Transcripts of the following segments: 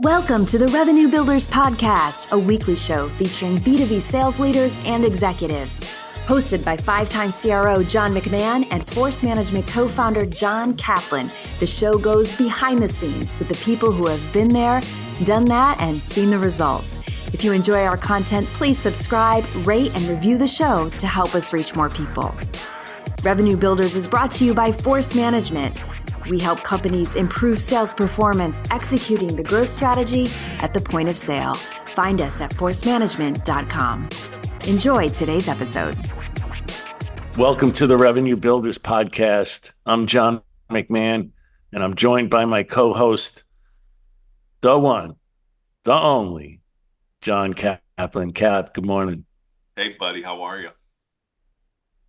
Welcome to the Revenue Builders Podcast, a weekly show featuring B2B sales leaders and executives. Hosted by five-time CRO John McMahon and Force Management co-founder John Kaplan, the show goes behind the scenes with the people who have been there, done that, and seen the results. If you enjoy our content, please subscribe, rate, and review the show to help us reach more people. Revenue Builders is brought to you by Force Management. We help companies improve sales performance, executing the growth strategy at the point of sale. Find us at forcemanagement.com. Enjoy today's episode. Welcome to the Revenue Builders Podcast. I'm John McMahon, and I'm joined by my co-host, the one, the only, John Kaplan. Cap, good morning. Hey, buddy. How are you?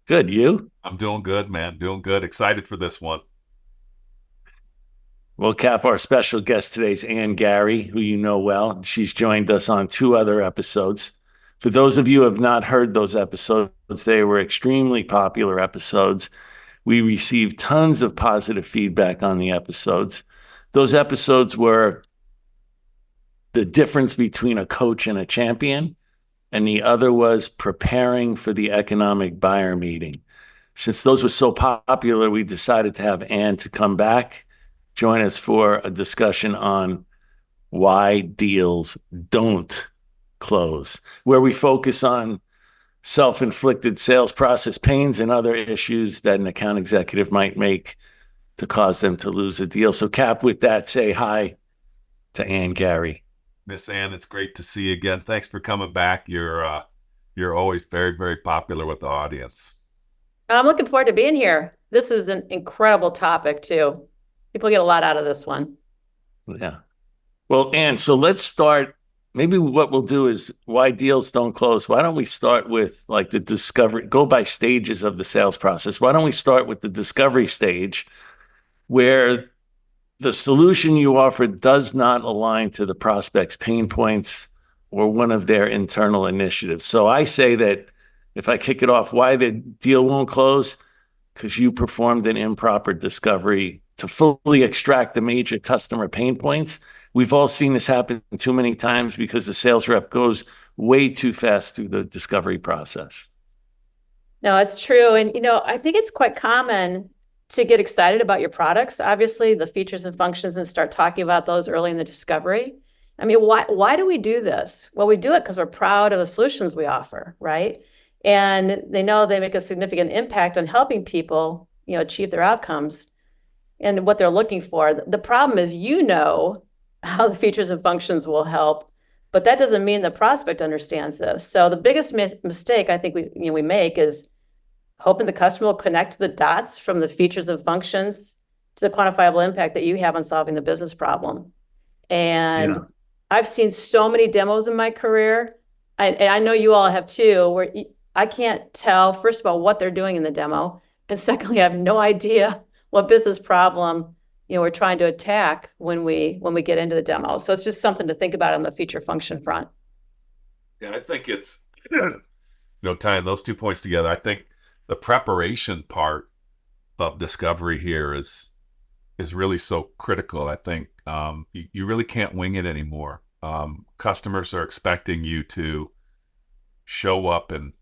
Good. You? I'm doing good, man. Doing good. Excited for this one. Well, Cap, our special guest today is Ann Gary, who you know well. She's joined us on 2 other episodes. For those of you who have not heard those episodes, they were extremely popular episodes. We received tons of positive feedback on the episodes. Those episodes were the difference between a coach and a champion, and the other was preparing for the economic buyer meeting. Since those were so popular, we decided to have Ann to come back, join us for a discussion on why deals don't close, where we focus on self-inflicted sales process pains and other issues that an account executive might make to cause them to lose a deal. So Cap, with that, say hi to Ann Gary. Miss Ann, it's great to see you again. Thanks for coming back. You're always very, very popular with the audience. I'm looking forward to being here. This is an incredible topic too. People get a lot out of this one. Yeah. Well, Ann, so let's start. Maybe what we'll do is why deals don't close. Why don't we start with like the discovery, go by stages of the sales process. Why don't we start with the discovery stage where the solution you offer does not align to the prospect's pain points or one of their internal initiatives. So I say that if I kick it off, why the deal won't close? Because you performed an improper discovery to fully extract the major customer pain points. We've all seen this happen too many times because the sales rep goes way too fast through the discovery process. No, it's true. And, I think it's quite common to get excited about your products, obviously, the features and functions, and start talking about those early in the discovery. I mean, why do we do this? Well, we do it because we're proud of the solutions we offer, right? And they know they make a significant impact on helping people, achieve their outcomes and what they're looking for. The problem is, how the features and functions will help, but that doesn't mean the prospect understands this. So the biggest mistake I think we make is hoping the customer will connect the dots from the features and functions to the quantifiable impact that you have on solving the business problem. And I've seen so many demos in my career, and I know you all have too, where I can't tell, first of all, what they're doing in the demo, and secondly, I have no idea what business problem we're trying to attack when we get into the demo. So it's just something to think about on the feature function front. Yeah, I think it's, tying those 2 points together, I think the preparation part of discovery here is really so critical. I think you really can't wing it anymore. Customers are expecting you to show up and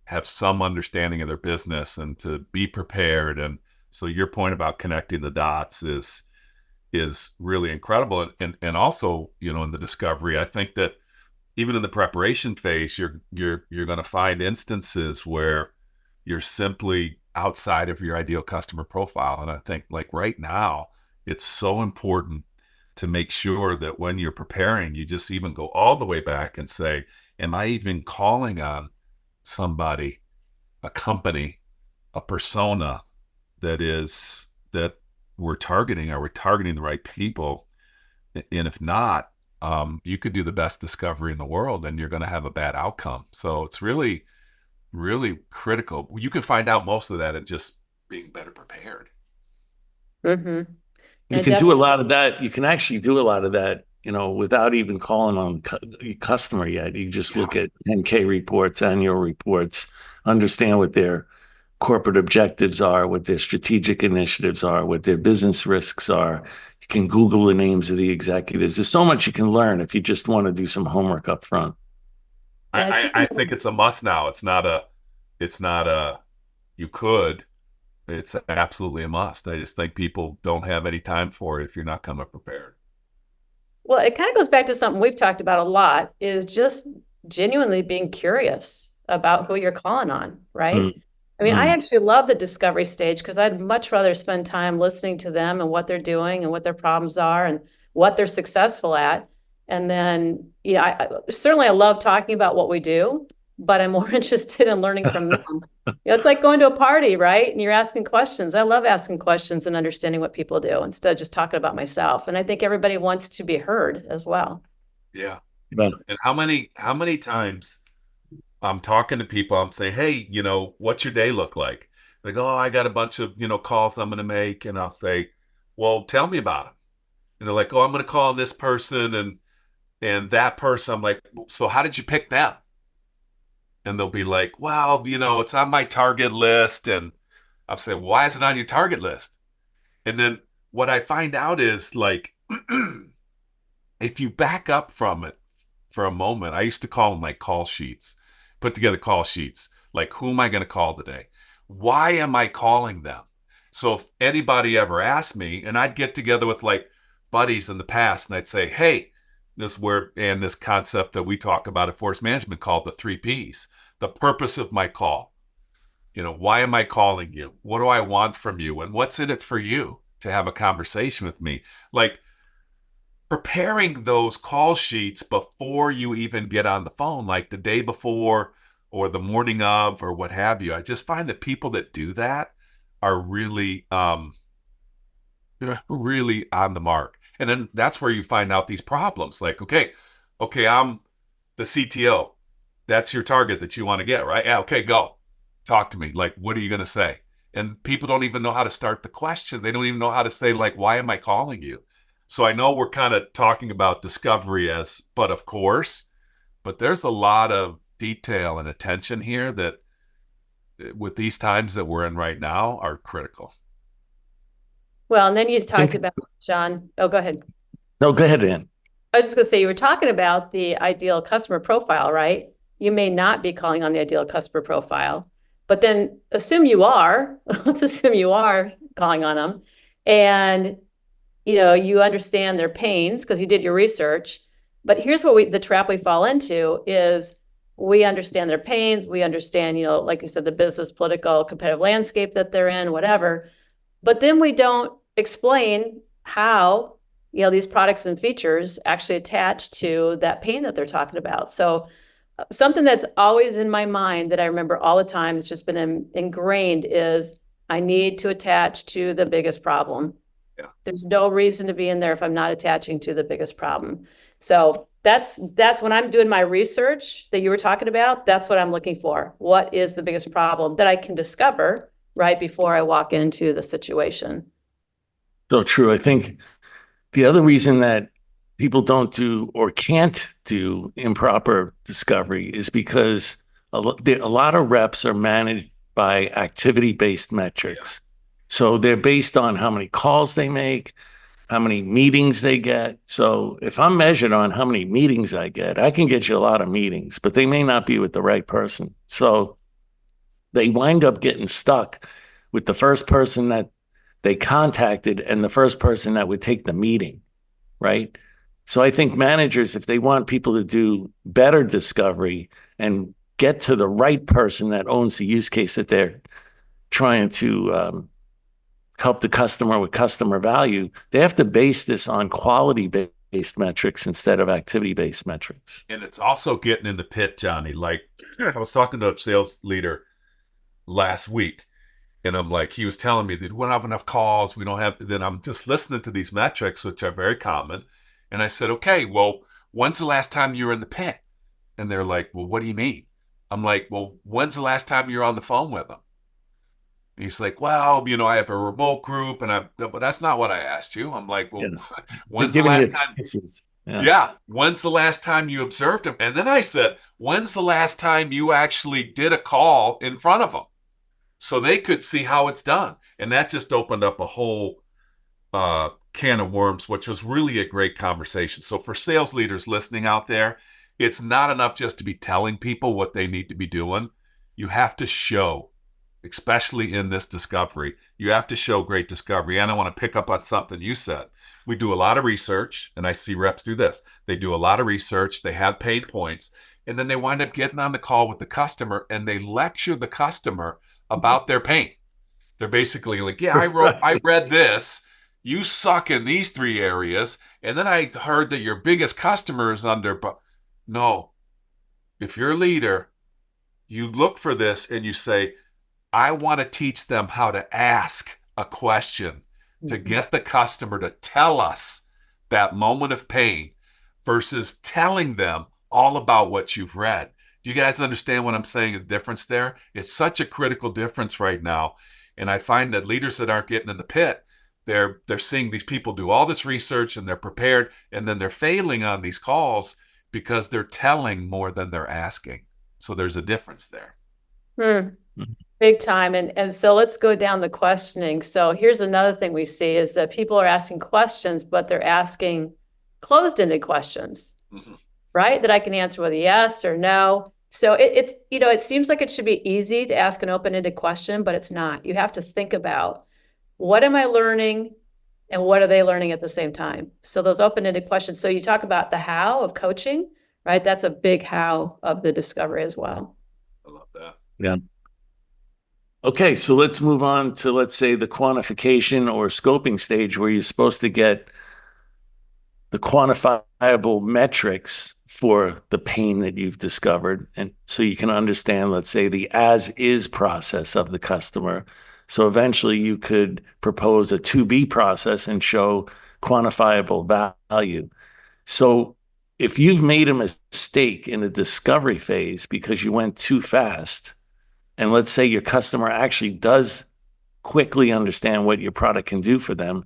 have some understanding of their business and to be prepared. And so your point about connecting the dots is really incredible. And also, in the discovery, I think that even in the preparation phase, you're going to find instances where you're simply outside of your ideal customer profile. And I think like right now, it's so important to make sure that when you're preparing, you just even go all the way back and say, am I even calling on somebody, a company, a persona that we're targeting? Are we targeting the right people? And if not, you could do the best discovery in the world and you're going to have a bad outcome. So it's really, really critical. You can find out most of that at just being better prepared. Mm-hmm. You can do a lot of that. You can actually do a lot of that, without even calling on customer yet. You just look at 10K reports, annual reports, understand what their corporate objectives are, what their strategic initiatives are, what their business risks are. You can Google the names of the executives. There's so much you can learn if you just want to do some homework up front. I think it's a must now. It's not a you could. It's absolutely a must. I just think people don't have any time for it if you're not coming prepared. Well, it kind of goes back to something we've talked about a lot, is just genuinely being curious about who you're calling on, right? Mm. I mean, I actually love the discovery stage because I'd much rather spend time listening to them and what they're doing and what their problems are and what they're successful at. And then, I certainly I love talking about what we do, but I'm more interested in learning from them. It's like going to a party, right? And you're asking questions. I love asking questions and understanding what people do instead of just talking about myself. And I think everybody wants to be heard as well. Yeah. And how many times I'm talking to people, I'm saying, hey, what's your day look like? They go, oh, I got a bunch of, calls I'm going to make. And I'll say, well, tell me about them. And they're like, oh, I'm going to call this person and that person. I'm like, so how did you pick them? And they'll be like, well, it's on my target list. And I'm saying, why is it on your target list? And then what I find out is, like, if you back up from it for a moment, I used to call them like call sheets, put together call sheets. Like, who am I going to call today? Why am I calling them? So if anybody ever asked me, and I'd get together with like buddies in the past and I'd say, hey, this word and this concept that we talk about at Force Management called the 3 Ps, the purpose of my call. Why am I calling you? What do I want from you? And what's in it for you to have a conversation with me? Like, preparing those call sheets before you even get on the phone, like the day before or the morning of or what have you. I just find that people that do that are really, really on the mark. And then that's where you find out these problems. Like, okay, I'm the CTO. That's your target that you want to get, right? Yeah, okay, go. Talk to me. Like, what are you going to say? And people don't even know how to start the question. They don't even know how to say, like, why am I calling you? So I know we're kind of talking about discovery but of course, but there's a lot of detail and attention here that with these times that we're in right now are critical. Well, and then you talked about, John. Oh, go ahead. No, go ahead, Ann. I was just going to say, you were talking about the ideal customer profile, right? You may not be calling on the ideal customer profile, but then assume you are. Let's assume you are calling on them. And you understand their pains because you did your research. But here's what the trap we fall into is we understand their pains. We understand, like you said, the business, political, competitive landscape that they're in, whatever. But then we don't explain how, these products and features actually attach to that pain that they're talking about. So something that's always in my mind that I remember all the time, it's just been ingrained, is I need to attach to the biggest problem. Yeah. There's no reason to be in there if I'm not attaching to the biggest problem. So that's when I'm doing my research that you were talking about. That's what I'm looking for. What is the biggest problem that I can discover right before I walk into the situation? So true. I think the other reason that people don't do or can't do improper discovery is because a lot of reps are managed by activity-based metrics. So they're based on how many calls they make, how many meetings they get. So if I'm measured on how many meetings I can get you a lot of meetings, but they may not be with the right person. So they wind up getting stuck with the first person that they contacted and the first person that would take the meeting, right? So I think managers, if they want people to do better discovery and get to the right person that owns the use case that they're trying to help the customer with customer value, they have to base this on quality-based metrics instead of activity-based metrics. And it's also getting in the pit, Johnny. Like, I was talking to a sales leader last week, and I'm like, he was telling me that we don't have enough calls. We don't have, then I'm just listening to these metrics, which are very common. And I said, okay, well, when's the last time you were in the pit? And they're like, well, what do you mean? I'm like, well, when's the last time you were on the phone with them? And he's like, well, I have a remote group, but that's not what I asked you. I'm like, well, when's the last time? Yeah. When's the last time you observed him? And then I said, when's the last time you actually did a call in front of them so they could see how it's done? And that just opened up a whole can of worms, which was really a great conversation. So for sales leaders listening out there, it's not enough just to be telling people what they need to be doing. You have to show, especially in this discovery, you have to show great discovery. And I want to pick up on something you said. We do a lot of research, and I see reps do this. They do a lot of research, they have pain points, and then they wind up getting on the call with the customer and they lecture the customer about their pain. They're basically like, yeah, I read this. You suck in these 3 areas. And then I heard that your biggest customer is under. But no, if you're a leader, you look for this and you say, I want to teach them how to ask a question to get the customer to tell us that moment of pain versus telling them all about what you've read. Do you guys understand what I'm saying? The difference there? It's such a critical difference right now. And I find that leaders that aren't getting in the pit, they're seeing these people do all this research and they're prepared, and then they're failing on these calls because they're telling more than they're asking. So there's a difference there. Big time. And so let's go down the questioning. So here's another thing we see is that people are asking questions, but they're asking closed-ended questions, right? That I can answer with a yes or no. So it's, it seems like it should be easy to ask an open-ended question, but it's not. You have to think about, what am I learning and what are they learning at the same time? So those open-ended questions. So you talk about the how of coaching, right? That's a big how of the discovery as well. I love that. Yeah. Okay, so let's move on to, let's say, the quantification or scoping stage, where you're supposed to get the quantifiable metrics for the pain that you've discovered. And so you can understand, let's say, the as-is process of the customer. So eventually you could propose a to-be process and show quantifiable value. So if you've made a mistake in the discovery phase because you went too fast, and let's say your customer actually does quickly understand what your product can do for them,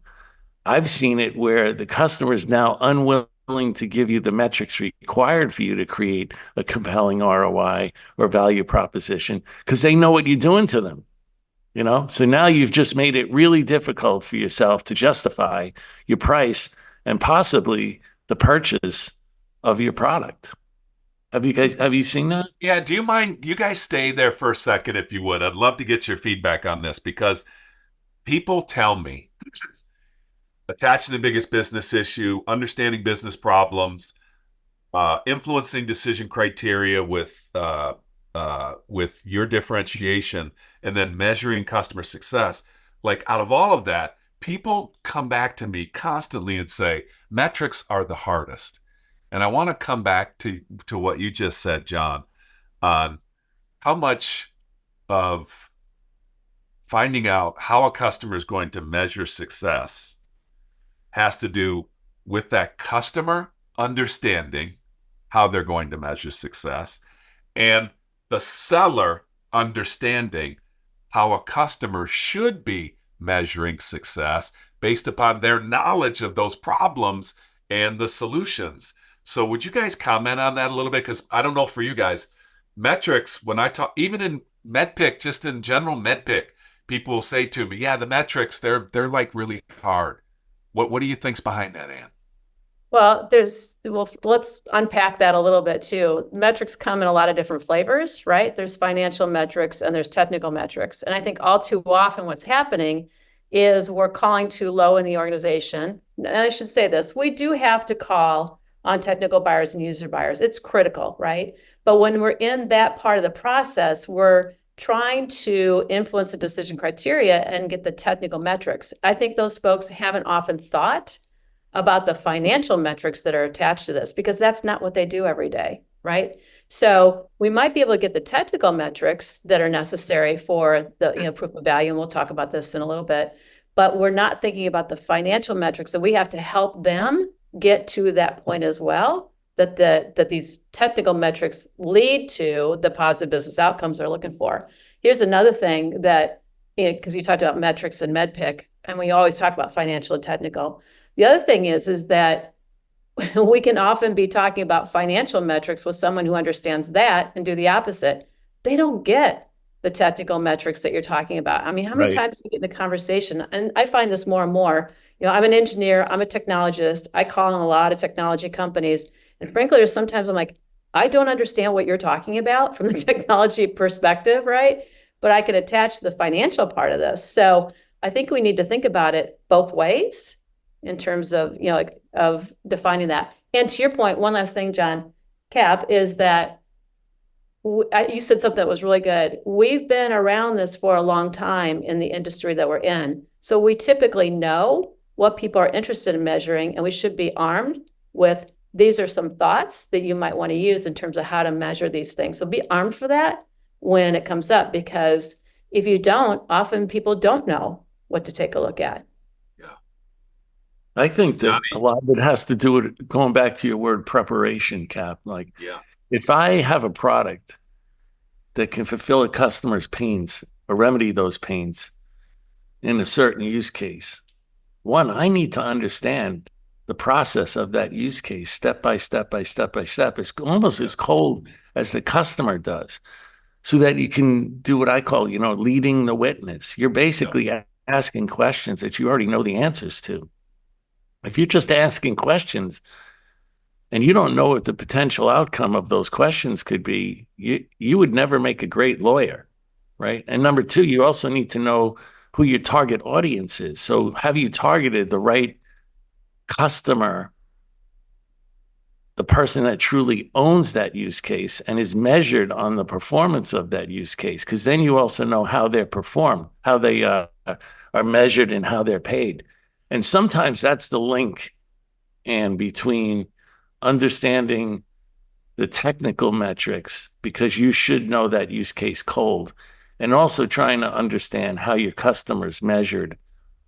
I've seen it where the customer is now unwilling to give you the metrics required for you to create a compelling ROI or value proposition because they know what you're doing to them. So now you've just made it really difficult for yourself to justify your price and possibly the purchase of your product. Have you seen that? Yeah. Do you mind, you guys stay there for a second if you would? I'd love to get your feedback on this because people tell me attaching the biggest business issue, understanding business problems, influencing decision criteria with your differentiation, and then measuring customer success. Like, out of all of that, people come back to me constantly and say, metrics are the hardest. And I want to come back to what you just said, John, on how much of finding out how a customer is going to measure success has to do with that customer understanding how they're going to measure success, and the seller understanding how a customer should be measuring success based upon their knowledge of those problems and the solutions. So would you guys comment on that a little bit? Because I don't know for you guys, metrics, when I talk, even in MedPick, just in general MedPick, people will say to me, yeah, the metrics, they're like really hard. What do you think's behind that, Ann? Well, let's unpack that a little bit too. Metrics come in a lot of different flavors, right? There's financial metrics and there's technical metrics. And I think all too often what's happening is we're calling too low in the organization. And I should say this, we do have to call on technical buyers and user buyers. It's critical, right? But when we're in that part of the process, we're trying to influence the decision criteria and get the technical metrics. I think those folks haven't often thought about the financial metrics that are attached to this, because that's not what they do every day, right? So we might be able to get the technical metrics that are necessary for the proof of value, and we'll talk about this in a little bit, but we're not thinking about the financial metrics, that we have to help them get to that point as well, that these technical metrics lead to the positive business outcomes they're looking for. Here's another thing that, because you talked about metrics and MedPick, and we always talk about financial and technical. The other thing is that we can often be talking about financial metrics with someone who understands that and do the opposite. They don't get the technical metrics that you're talking about. I mean, how many times do you get in the conversation? And I find this more and more, I'm an engineer, I'm a technologist. I call on a lot of technology companies. And frankly, there's sometimes I'm like, I don't understand what you're talking about from the technology perspective, right? But I can attach the financial part of this. So I think we need to think about it both ways in terms of, of defining that. And to your point, one last thing, John, Cap, is that you said something that was really good. We've been around this for a long time in the industry that we're in. So we typically know what people are interested in measuring, and we should be armed with these are some thoughts that you might want to use in terms of how to measure these things. So be armed for that when it comes up, because if you don't, often people don't know what to take a look at. Yeah. I think that a lot of it has to do with going back to your word preparation, Cap. Like, if I have a product that can fulfill a customer's pains or remedy those pains in a certain use case, one, I need to understand the process of that use case step by step by step by step. It's almost as cold as the customer does, so that you can do what I call, leading the witness. You're basically asking questions that you already know the answers to. If you're just asking questions and you don't know what the potential outcome of those questions could be, you would never make a great lawyer, right? And number two, you also need to know who your target audience is. So have you targeted the right customer, the person that truly owns that use case and is measured on the performance of that use case? Because then you also know how they're performed, how they are measured, and how they're paid. And sometimes that's the link and between understanding the technical metrics, because you should know that use case cold, and also trying to understand how your customers measured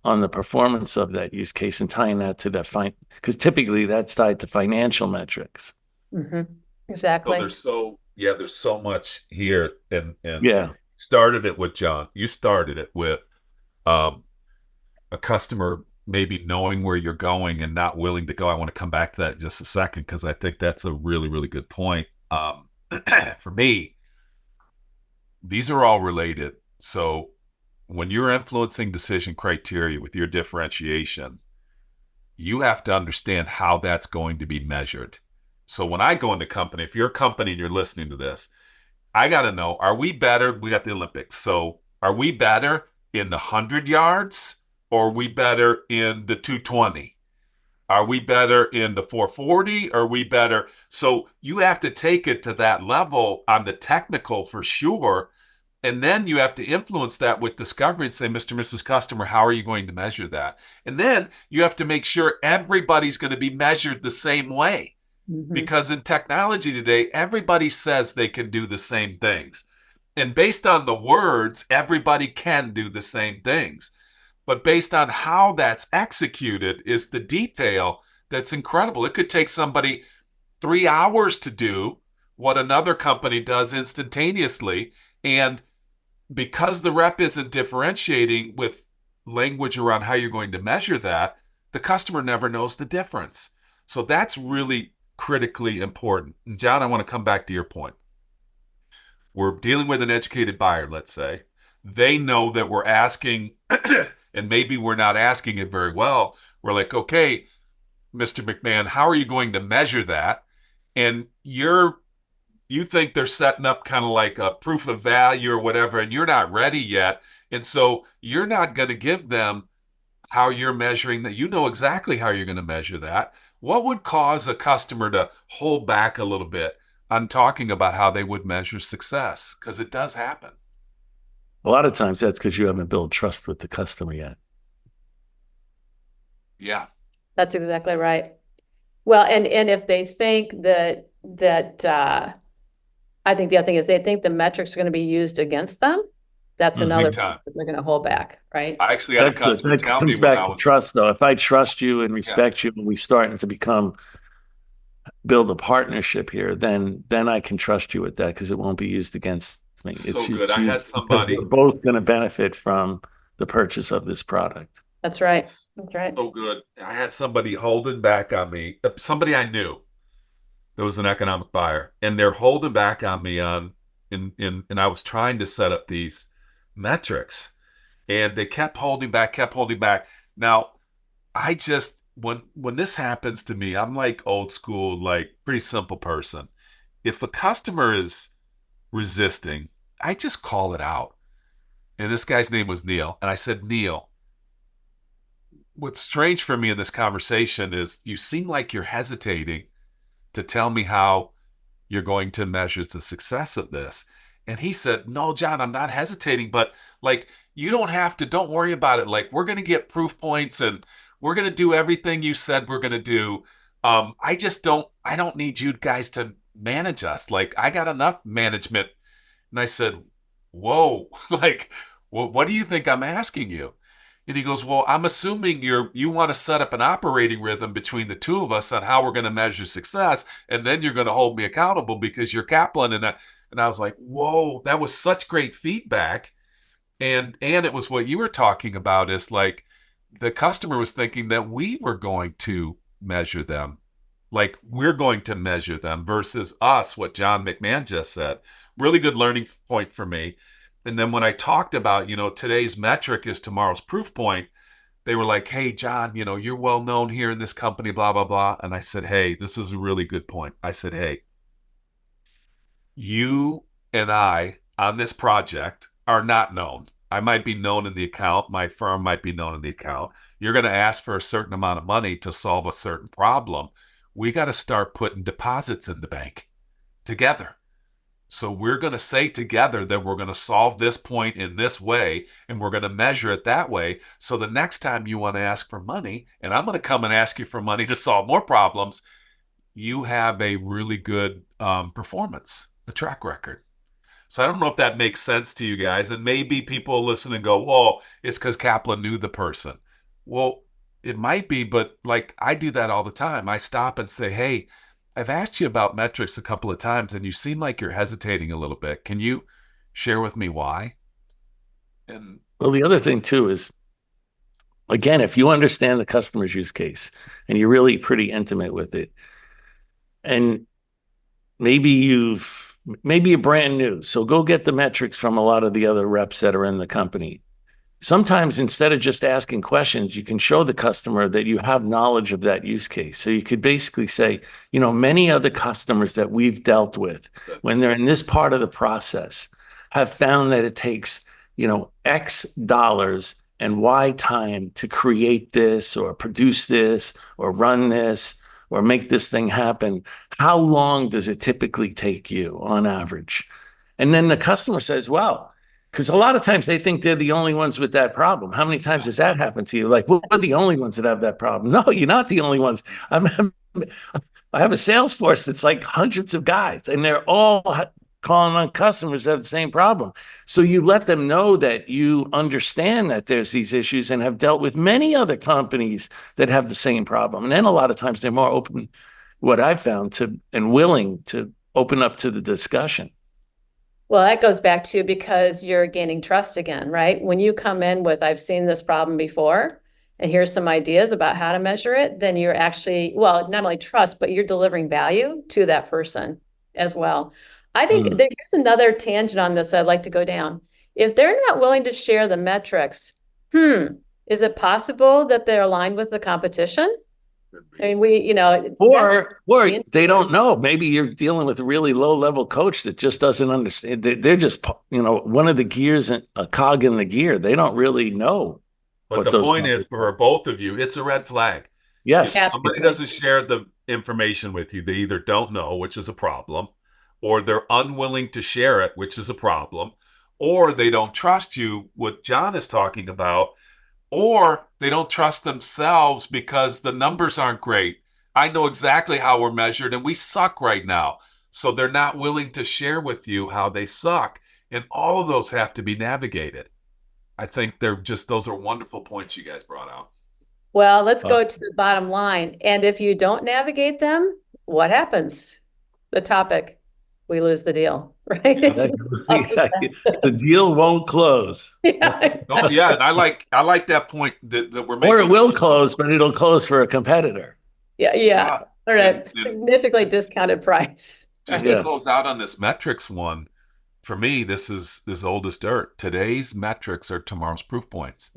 on the performance of that use case and tying that to that because typically that's tied to financial metrics. Mm-hmm. Exactly. So there's so much here, and started it with John. You started it with a customer maybe knowing where you're going and not willing to go. I want to come back to that in just a second, because I think that's a really, really good point. For me, these are all related. So when you're influencing decision criteria with your differentiation, you have to understand how that's going to be measured. So when I go into company, if you're a company and you're listening to this, I got to know, are we better? We got the Olympics. So are we better in the 100 yards, or are we better in the 220? Are we better in the 440? Are we better? So you have to take it to that level on the technical for sure. And then you have to influence that with discovery and say, Mr. and Mrs. Customer, how are you going to measure that? And then you have to make sure everybody's going to be measured the same way. Mm-hmm. Because in technology today, everybody says they can do the same things. And based on the words, everybody can do the same things. But based on how that's executed is the detail that's incredible. It could take somebody 3 hours to do what another company does instantaneously. And because the rep isn't differentiating with language around how you're going to measure that, the customer never knows the difference. So that's really critically important. And John, I want to come back to your point. We're dealing with an educated buyer, let's say. They know that we're asking, and maybe we're not asking it very well. We're like, okay, Mr. McMahon, how are you going to measure that? And you think they're setting up kind of like a proof of value or whatever, and you're not ready yet. And so you're not going to give them how you're measuring that. You know exactly how you're going to measure that. What would cause a customer to hold back a little bit on talking about how they would measure success? Because it does happen. A lot of times that's because you haven't built trust with the customer yet. Yeah. That's exactly right. Well, and if they think that I think the other thing is they think the metrics are going to be used against them. That's another thing they're going to hold back, right? I actually had a customer that comes back to trust, though. If I trust you and respect you, and we starting to build a partnership here, then I can trust you with that, because it won't be used against me. It's good. I had somebody. We're both going to benefit from the purchase of this product. That's right. That's right. So good. I had somebody holding back on me. Somebody I knew. There was an economic buyer, and they're holding back on me and I was trying to set up these metrics, and they kept holding back. Now, I just, when this happens to me, I'm like old school, like pretty simple person. If a customer is resisting, I just call it out. And this guy's name was Neil. And I said, Neil, what's strange for me in this conversation is you seem like you're hesitating to tell me how you're going to measure the success of this. And he said, no, John, I'm not hesitating, but like, you don't worry about it. Like, we're going to get proof points and we're going to do everything you said we're going to do. I don't need you guys to manage us. Like, I got enough management. And I said, whoa, like, well, what do you think I'm asking you? And he goes, well, I'm assuming you want to set up an operating rhythm between the two of us on how we're going to measure success. And then you're going to hold me accountable because you're Kaplan. And I was like, whoa, that was such great feedback. And it was what you were talking about is like the customer was thinking that we were going to measure them. Like we're going to measure them versus us, what John McMahon just said. Really good learning point for me. And then when I talked about, today's metric is tomorrow's proof point, they were like, hey, John, you're well known here in this company, blah, blah, blah. And I said, hey, this is a really good point. I said, hey, you and I on this project are not known. I might be known in the account. My firm might be known in the account. You're going to ask for a certain amount of money to solve a certain problem. We got to start putting deposits in the bank together. So we're going to say together that we're going to solve this point in this way, and we're going to measure it that way. So the next time you want to ask for money, and I'm going to come and ask you for money to solve more problems, you have a really good performance, a track record. So I don't know if that makes sense to you guys. And maybe people listen and go, well, it's because Kaplan knew the person. Well, it might be, but like I do that all the time. I stop and say, hey, I've asked you about metrics a couple of times and you seem like you're hesitating a little bit. Can you share with me why? And well, the other thing too is, again, if you understand the customer's use case and you're really pretty intimate with it, and maybe you're brand new, so go get the metrics from a lot of the other reps that are in the company. Sometimes instead of just asking questions, you can show the customer that you have knowledge of that use case. So you could basically say, many other customers that we've dealt with, when they're in this part of the process, have found that it takes, X dollars and Y time to create this or produce this or run this or make this thing happen. How long does it typically take you on average? And then the customer says, well, because a lot of times they think they're the only ones with that problem. How many times has that happened to you? Like, we're the only ones that have that problem. No, you're not the only ones. I have a sales force that's like hundreds of guys, and they're all calling on customers that have the same problem. So you let them know that you understand that there's these issues and have dealt with many other companies that have the same problem. And then a lot of times they're more open, what I've found, to and willing to open up to the discussion. Well, that goes back to because you're gaining trust again, right? When you come in with, I've seen this problem before, and here's some ideas about how to measure it, then you're actually, well, not only trust, but you're delivering value to that person as well. I think here's another tangent on this I'd like to go down. If they're not willing to share the metrics, is it possible that they're aligned with the competition? I mean, or they don't know. Maybe you're dealing with a really low-level coach that just doesn't understand. They're just, one of the gears, a cog in the gear. They don't really know. But the point is, for both of you, it's a red flag. Yes. If somebody doesn't share the information with you, they either don't know, which is a problem, or they're unwilling to share it, which is a problem, or they don't trust you, what John is talking about, or they don't trust themselves because the numbers aren't great. I know exactly how we're measured and we suck right now. So they're not willing to share with you how they suck. And all of those have to be navigated. I think those are wonderful points you guys brought out. Well, let's go to the bottom line. And if you don't navigate them, what happens? The topic, we lose the deal, right? The deal won't close. Yeah, exactly. Yeah, and I like that point that we're making. Or it will close, but it'll close for a competitor. Yeah. Or a significantly discounted price. Just to close out on this metrics one, for me, this is old as dirt. Today's metrics are tomorrow's proof points.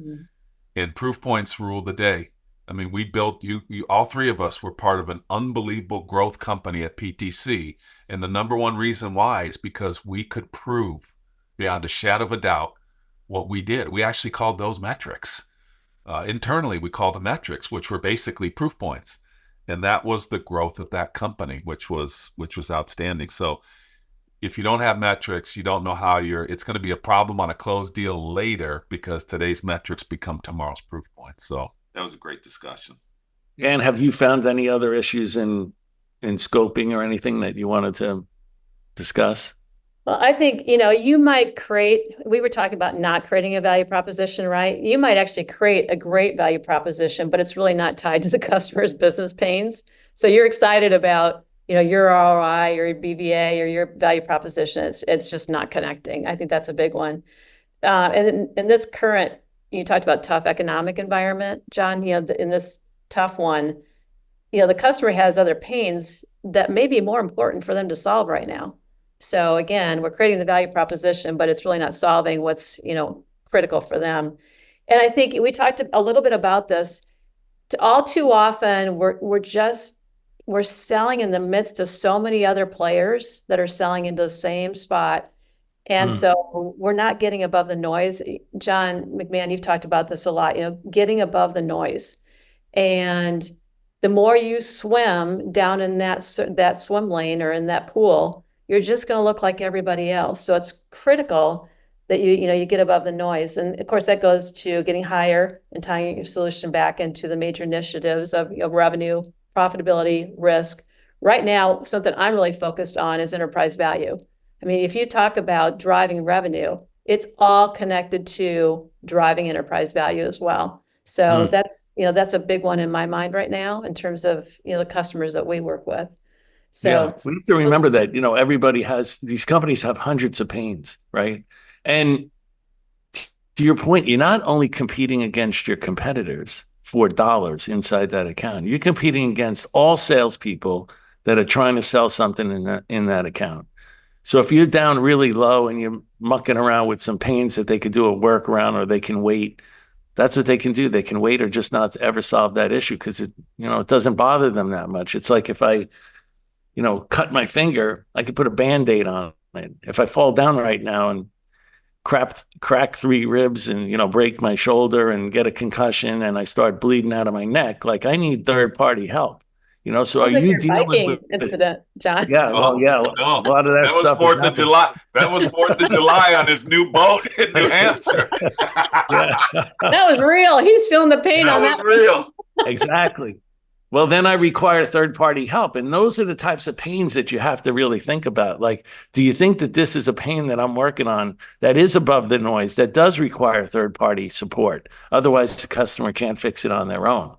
And proof points rule the day. I mean, we built you all three of us were part of an unbelievable growth company at PTC. And the number one reason why is because we could prove beyond a shadow of a doubt what we did. We actually called those metrics. Internally, we called them metrics, which were basically proof points. And that was the growth of that company, which was outstanding. So if you don't have metrics, you don't know how it's going to be a problem on a closed deal later because today's metrics become tomorrow's proof points. So that was a great discussion. And have you found any other issues in scoping or anything that you wanted to discuss? Well, I think, you might we were talking about not creating a value proposition, right? You might actually create a great value proposition, but it's really not tied to the customer's business pains. So you're excited about, your ROI or your BVA or your value proposition. It's just not connecting. I think that's a big one. And in this current, you talked about tough economic environment, John, in this tough one, the customer has other pains that may be more important for them to solve right now. So again, we're creating the value proposition, but it's really not solving what's, critical for them. And I think we talked a little bit about this. All too often, we're selling in the midst of so many other players that are selling into the same spot. And so we're not getting above the noise. John McMahon, you've talked about this a lot, getting above the noise. And the more you swim down in that swim lane or in that pool, you're just going to look like everybody else. So it's critical that you get above the noise. And of course, that goes to getting higher and tying your solution back into the major initiatives of revenue, profitability, risk. Right now, something I'm really focused on is enterprise value. I mean, if you talk about driving revenue, it's all connected to driving enterprise value as well. So that's a big one in my mind right now in terms of, the customers that we work with. So we have to remember that, these companies have hundreds of pains, right? And to your point, you're not only competing against your competitors for dollars inside that account, you're competing against all salespeople that are trying to sell something in that account. So if you're down really low and you're mucking around with some pains that they could do a workaround or they can wait, that's what they can do. They can wait or just not ever solve that issue because it doesn't bother them that much. It's like if I cut my finger, I could put a Band-Aid on it. If I fall down right now and crack 3 ribs and, break my shoulder and get a concussion and I start bleeding out of my neck, like I need third-party help. So are you dealing with incident, John? Yeah, well, yeah, a lot of that stuff. That was 4th of July. That was 4th of July on his new boat in New Hampshire. That was real. He's feeling the pain on that. That was real. Exactly. Well, then I require third-party help. And those are the types of pains that you have to really think about. Like, do you think that this is a pain that I'm working on that is above the noise, that does require third-party support? Otherwise, the customer can't fix it on their own.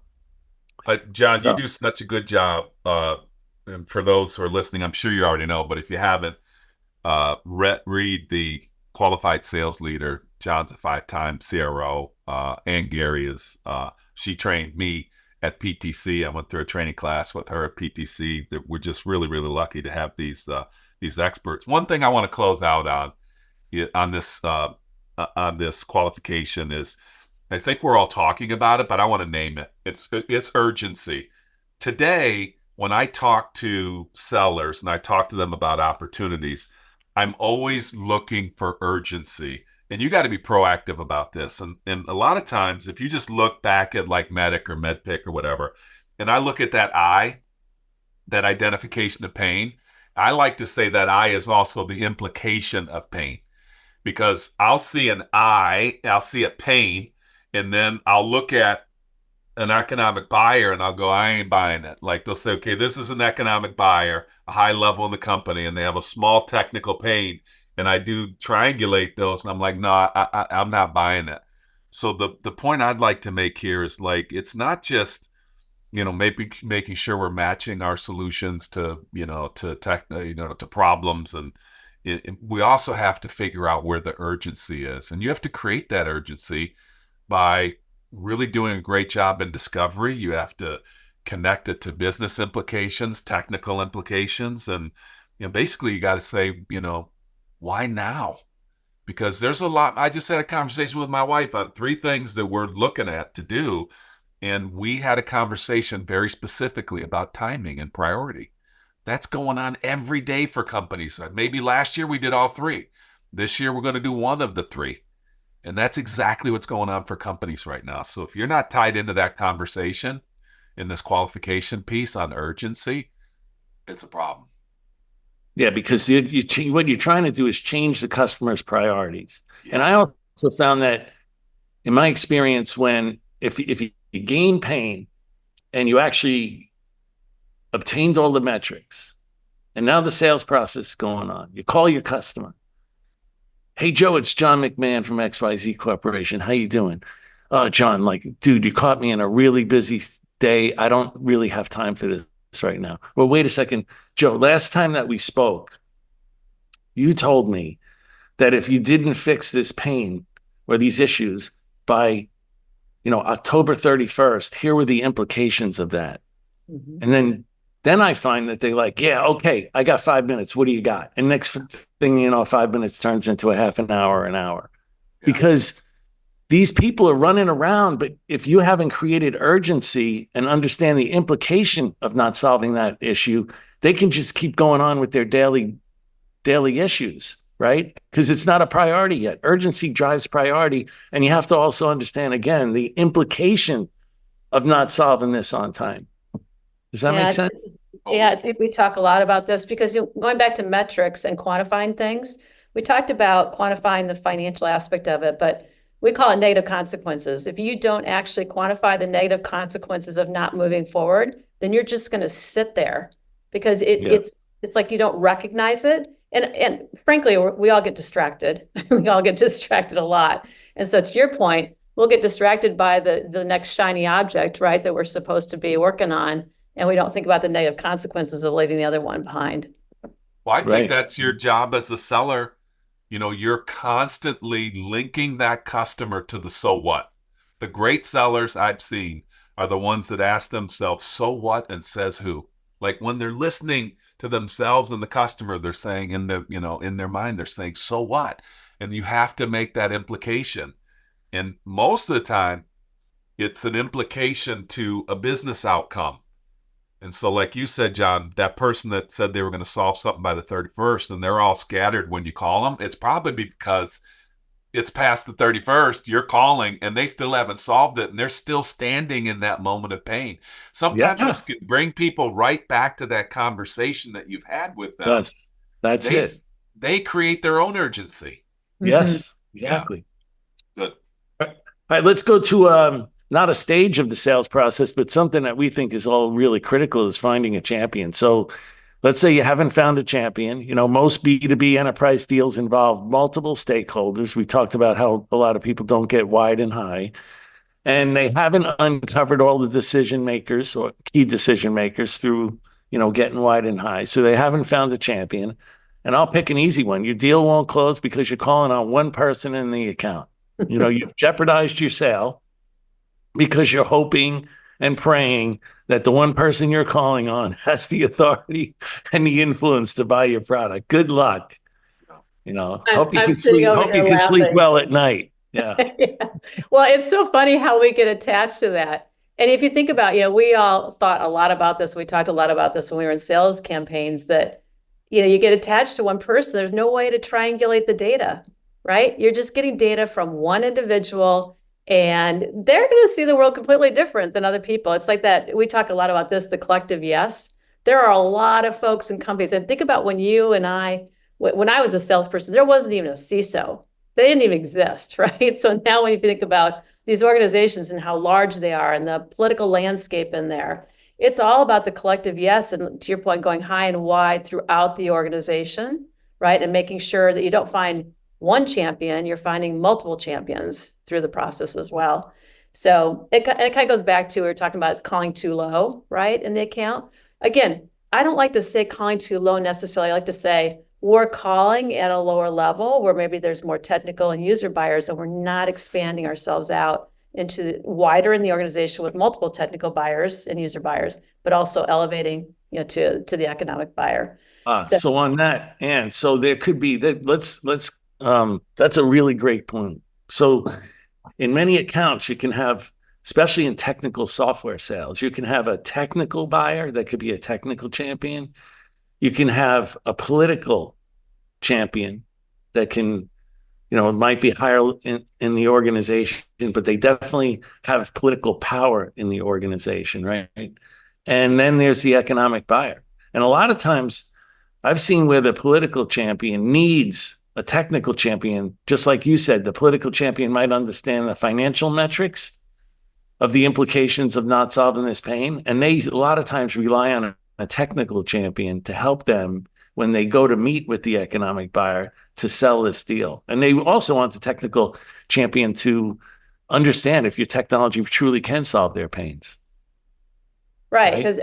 John, you do such a good job. And for those who are listening, I'm sure you already know, but if you haven't, read the Qualified Sales Leader. John's a 5-time CRO. And Gary she trained me at PTC. I went through a training class with her at PTC. That we're just really, really lucky to have these experts. One thing I want to close out on this qualification is, I think we're all talking about it, but I want to name it. It's urgency. Today, when I talk to sellers and I talk to them about opportunities, I'm always looking for urgency. And you got to be proactive about this. And a lot of times, if you just look back at like Medic or MedPick or whatever, and I look at that I, that identification of pain, I like to say that I is also the implication of pain. Because I'll see I'll see a pain, and then I'll look at an economic buyer and I'll go, I ain't buying it. Like they'll say, okay, this is an economic buyer, a high level in the company, and they have a small technical pain. And I do triangulate those, and I'm like, no, I'm not buying it. So the point I'd like to make here is like, it's not just, making sure we're matching our solutions to, to problems. And we also have to figure out where the urgency is. And you have to create that urgency by really doing a great job in discovery. You have to connect it to business implications, technical implications. And, basically you got to say, why now? Because there's a lot. I just had a conversation with my wife on 3 things that we're looking at to do. And we had a conversation very specifically about timing and priority. That's going on every day for companies. Maybe last year we did all three. This year we're going to do one of the three. And that's exactly what's going on for companies right now. So if you're not tied into that conversation in this qualification piece on urgency, it's a problem. Yeah, because what you're trying to do is change the customer's priorities. Yeah. And I also found that in my experience, if you gain pain and you actually obtained all the metrics, and now the sales process is going on, you call your customer. Hey, Joe, it's John McMahon from XYZ Corporation. How you doing? John, dude, you caught me in a really busy day. I don't really have time for this right now. Well, wait a second. Joe, last time that we spoke, you told me that if you didn't fix this pain or these issues by, October 31st, here were the implications of that. Mm-hmm. And then I find that they yeah, okay, I got 5 minutes. What do you got? And next thing 5 minutes turns into a half an hour. Yeah. Because these people are running around, but if you haven't created urgency and understand the implication of not solving that issue, they can just keep going on with their daily issues, right? Because it's not a priority yet. Urgency drives priority. And you have to also understand, again, the implication of not solving this on time. Does that make sense? Yeah, we talk a lot about this because going back to metrics and quantifying things, we talked about quantifying the financial aspect of it, but we call it negative consequences. If you don't actually quantify the negative consequences of not moving forward, then you're just going to sit there because it's like you don't recognize it. And frankly, we all get distracted. We all get distracted a lot. And so to your point, we'll get distracted by the next shiny object, right, that we're supposed to be working on. And we don't think about the negative consequences of leaving the other one behind. Well, I think that's your job as a seller. You're constantly linking that customer to the so what. The great sellers I've seen are the ones that ask themselves, so what and says who. Like when they're listening to themselves and the customer, they're saying in their mind, they're saying, so what? And you have to make that implication. And most of the time, it's an implication to a business outcome. And so like you said, John, that person that said they were going to solve something by the 31st and they're all scattered when you call them, it's probably because it's past the 31st, you're calling and they still haven't solved it and they're still standing in that moment of pain. Sometimes you can bring people right back to that conversation that you've had with them. Yes, that's it. They create their own urgency. Yes, exactly. Yeah. Good. All right, let's go to not a stage of the sales process, but something that we think is all really critical is finding a champion. So let's say you haven't found a champion. Most B2B enterprise deals involve multiple stakeholders. We talked about how a lot of people don't get wide and high, and they haven't uncovered all the decision makers or key decision makers through, getting wide and high. So they haven't found a champion. And I'll pick an easy one. Your deal won't close because you're calling on one person in the account. You've jeopardized your sale because you're hoping and praying that the one person you're calling on has the authority and the influence to buy your product. Good luck. Hope you can sleep well at night. Yeah. Yeah. Well, it's so funny how we get attached to that. And if you think about, we all thought a lot about this. We talked a lot about this when we were in sales campaigns that, you get attached to one person. There's no way to triangulate the data, right? You're just getting data from one individual. And they're going to see the world completely different than other people. It's like that. We talk a lot about this, the collective yes. There are a lot of folks and companies. And think about when you and when I was a salesperson, there wasn't even a CISO. They didn't even exist, right? So now when you think about these organizations and how large they are and the political landscape in there, it's all about the collective yes. And to your point, going high and wide throughout the organization, right? And making sure that you don't find one champion, you're finding multiple champions through the process as well. So it kind of goes back to, we were talking about calling too low, right, in the account. Again, I don't like to say calling too low necessarily. I like to say we're calling at a lower level where maybe there's more technical and user buyers and we're not expanding ourselves out into wider in the organization with multiple technical buyers and user buyers, but also elevating, to the economic buyer. So on that, and so there could be that. That's a really great point. So in many accounts, you can have especially in technical software sales. You can have a technical buyer that could be a technical champion. You can have a political champion that can, it might be higher in the organization, but they definitely have political power in the organization, right? And then there's the economic buyer. And a lot of times I've seen where the political champion needs a technical champion. Just like you said, the political champion might understand the financial metrics of the implications of not solving this pain. And they a lot of times rely on a technical champion to help them when they go to meet with the economic buyer to sell this deal. And they also want the technical champion to understand if your technology truly can solve their pains. Right, because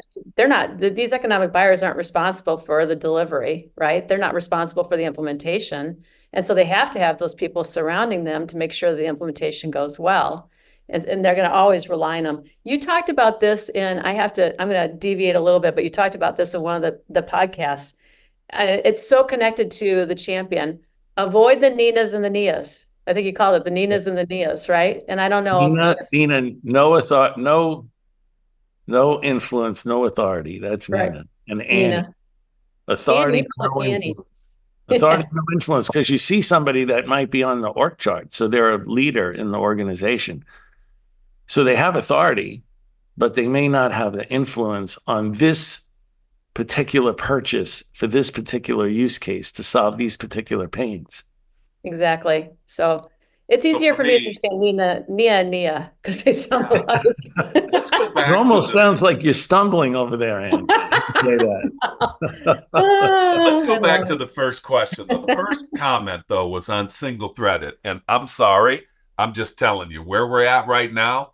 these economic buyers aren't responsible for the delivery, right? They're not responsible for the implementation. And so they have to have those people surrounding them to make sure the implementation goes well. And they're going to always rely on them. You talked about this I'm going to deviate a little bit, but you talked about this in one of the podcasts. It's so connected to the champion. Avoid the Ninas and the Nias. I think you called it the Ninas and the Nias, right? And I don't know. Nina, no influence, no authority. That's right. Nina. And Annie. Authority, no influence. Authority, no influence, because you see somebody that might be on the org chart. So they're a leader in the organization. So they have authority, but they may not have the influence on this particular purchase for this particular use case to solve these particular pains. Exactly. So it's easier for me to understand Nia and Nia because they sound a lot. Let's go back. It almost sounds like you're stumbling over there, Anne. Say that. Let's go back to the first question. The first comment, though, was on single-threaded. And I'm sorry, I'm just telling you where we're at right now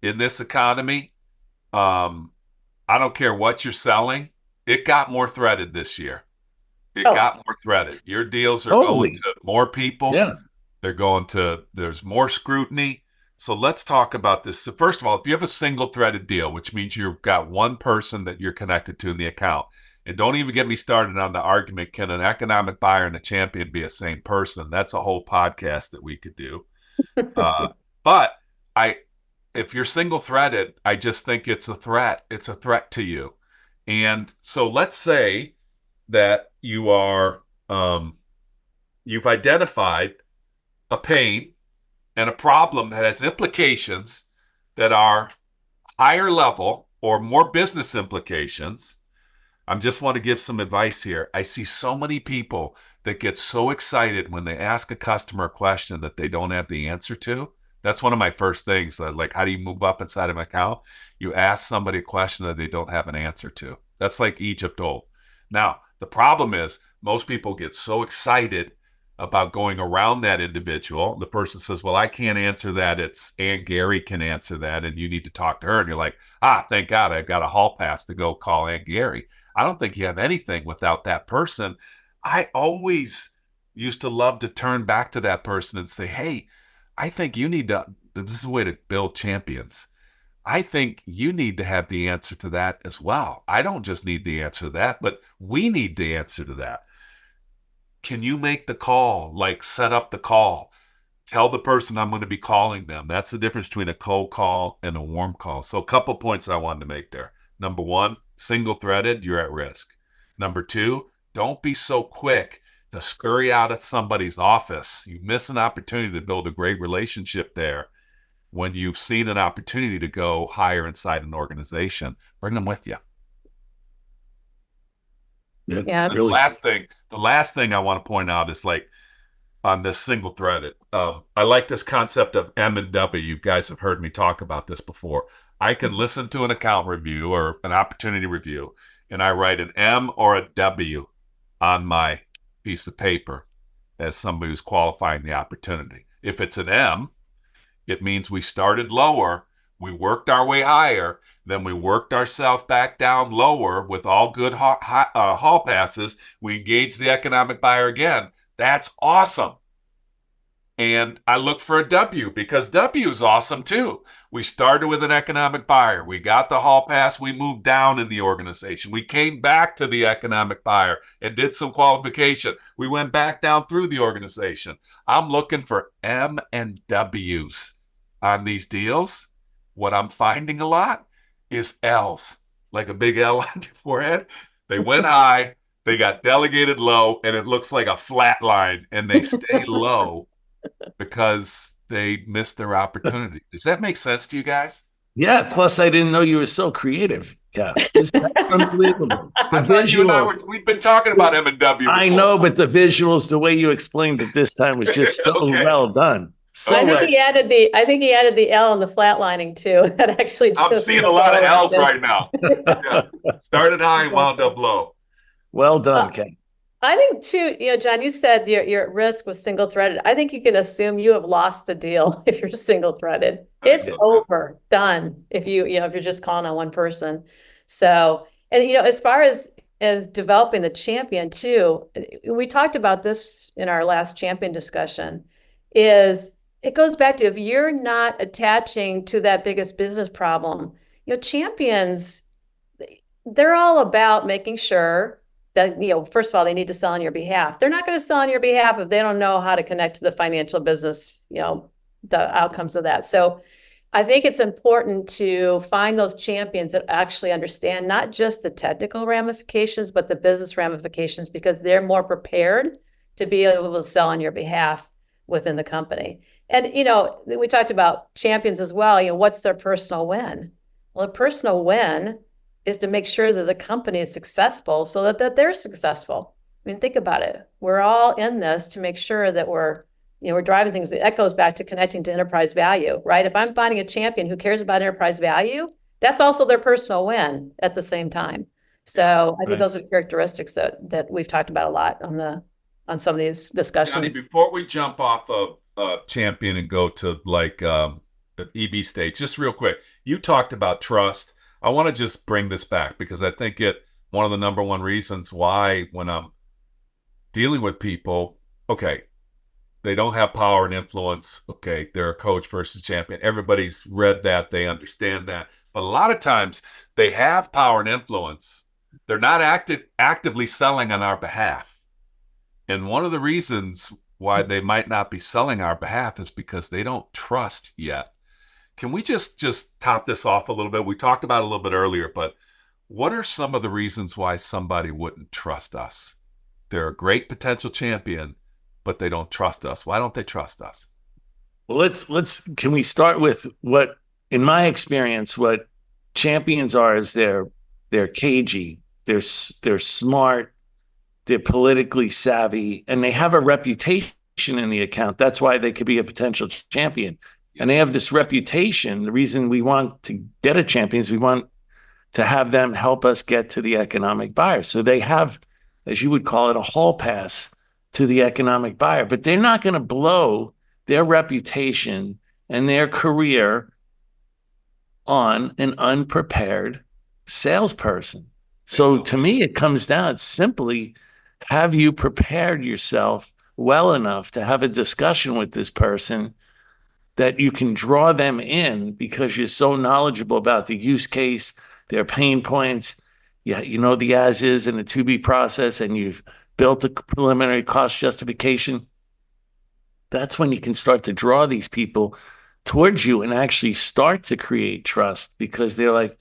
in this economy. I don't care what you're selling. It got more threaded this year. It got more threaded. Your deals are going to more people. Yeah. There's more scrutiny. So let's talk about this. So first of all, if you have a single threaded deal, which means you've got one person that you're connected to in the account, and don't even get me started on the argument, can an economic buyer and a champion be a same person? That's a whole podcast that we could do. But if you're single threaded, I just think it's a threat. It's a threat to you. And so let's say that you are, you've identified a pain and a problem that has implications that are higher level or more business implications. I just want to give some advice here. I see so many people that get so excited when they ask a customer a question that they don't have the answer to. That's one of my first things. Like, how do you move up inside of an account? You ask somebody a question that they don't have an answer to. That's like Egypt old. Now, the problem is most people get so excited about going around that individual. The person says, well, I can't answer that. It's Aunt Gary can answer that, and you need to talk to her. And you're like, thank God I've got a hall pass to go call Aunt Gary. I don't think you have anything without that person. I always used to love to turn back to that person and say, hey, I think you need to, this is a way to build champions. I think you need to have the answer to that as well. I don't just need the answer to that, but we need the answer to that. Can you make the call, like set up the call? Tell the person I'm going to be calling them. That's the difference between a cold call and a warm call. So a couple points I wanted to make there. Number one, single-threaded, you're at risk. Number two, don't be so quick to scurry out of somebody's office. You miss an opportunity to build a great relationship there when you've seen an opportunity to go higher inside an organization. Bring them with you. Yeah. The last thing I want to point out is like on this single threaded. I like this concept of M and W. You guys have heard me talk about this before. I can listen to an account review or an opportunity review, and I write an M or a W on my piece of paper as somebody who's qualifying the opportunity. If it's an M, it means we started lower, we worked our way higher, then we worked ourselves back down lower with all good hall passes. We engaged the economic buyer again. That's awesome. And I look for a W because W is awesome too. We started with an economic buyer. We got the hall pass. We moved down in the organization. We came back to the economic buyer and did some qualification. We went back down through the organization. I'm looking for M and Ws on these deals, what I'm finding a lot is L's, like a big L on your forehead. They went high, they got delegated low, and it looks like a flat line, and they stay low because they missed their opportunity. Does that make sense to you guys? Yeah. Plus, I didn't know you were so creative, Cap. That's unbelievable. The I thought you and I visuals. we've been talking about M&W. I know, but the visuals, the way you explained it this time was just so Okay. well done. So I think right. he added the L and the flatlining too. That actually I'm just seeing a lot of L's right now. Yeah. Started high and wound up low. well done, Cap. I think too, John, you said you're at risk with single threaded. I think you can assume you have lost the deal if you're single threaded. It's over, done. If if you're just calling on one person. So, and as far as developing the champion too, we talked about this in our last champion discussion, is it goes back to, if you're not attaching to that biggest business problem, champions, they're all about making sure that, first of all, they need to sell on your behalf. They're not going to sell on your behalf if they don't know how to connect to the financial business, the outcomes of that. So I think it's important to find those champions that actually understand not just the technical ramifications, but the business ramifications, because they're more prepared to be able to sell on your behalf within the company. And, we talked about champions as well. What's their personal win? Well, a personal win is to make sure that the company is successful so that they're successful. I mean, think about it. We're all in this to make sure that we're driving things. That goes back to connecting to enterprise value, right? If I'm finding a champion who cares about enterprise value, that's also their personal win at the same time. So I think those are characteristics that we've talked about a lot on some of these discussions. Johnny, before we jump off of champion and go to the EB stage, just real quick, you talked about trust. I want to just bring this back because I think one of the number one reasons why, when I'm dealing with people, okay, they don't have power and influence. Okay, they're a coach versus champion. Everybody's read that. They understand that. But a lot of times they have power and influence. They're not actively selling on our behalf. And one of the reasons why they might not be selling our behalf is because they don't trust yet. Can we just top this off a little bit? We talked about it a little bit earlier, but what are some of the reasons why somebody wouldn't trust us? They're a great potential champion, but they don't trust us. Why don't they trust us? Well, can we start with what, in my experience, what champions are is they're cagey, they're smart, they're politically savvy, and they have a reputation in the account. That's why they could be a potential champion. And they have this reputation. The reason we want to get a champion is we want to have them help us get to the economic buyer. So they have, as you would call it, a hall pass to the economic buyer, but they're not going to blow their reputation and their career on an unprepared salesperson. So to me, it comes down, simply, have you prepared yourself well enough to have a discussion with this person that you can draw them in because you're so knowledgeable about the use case, their pain points, the as is and the to be process, and you've built a preliminary cost justification. That's when you can start to draw these people towards you and actually start to create trust, because they're like,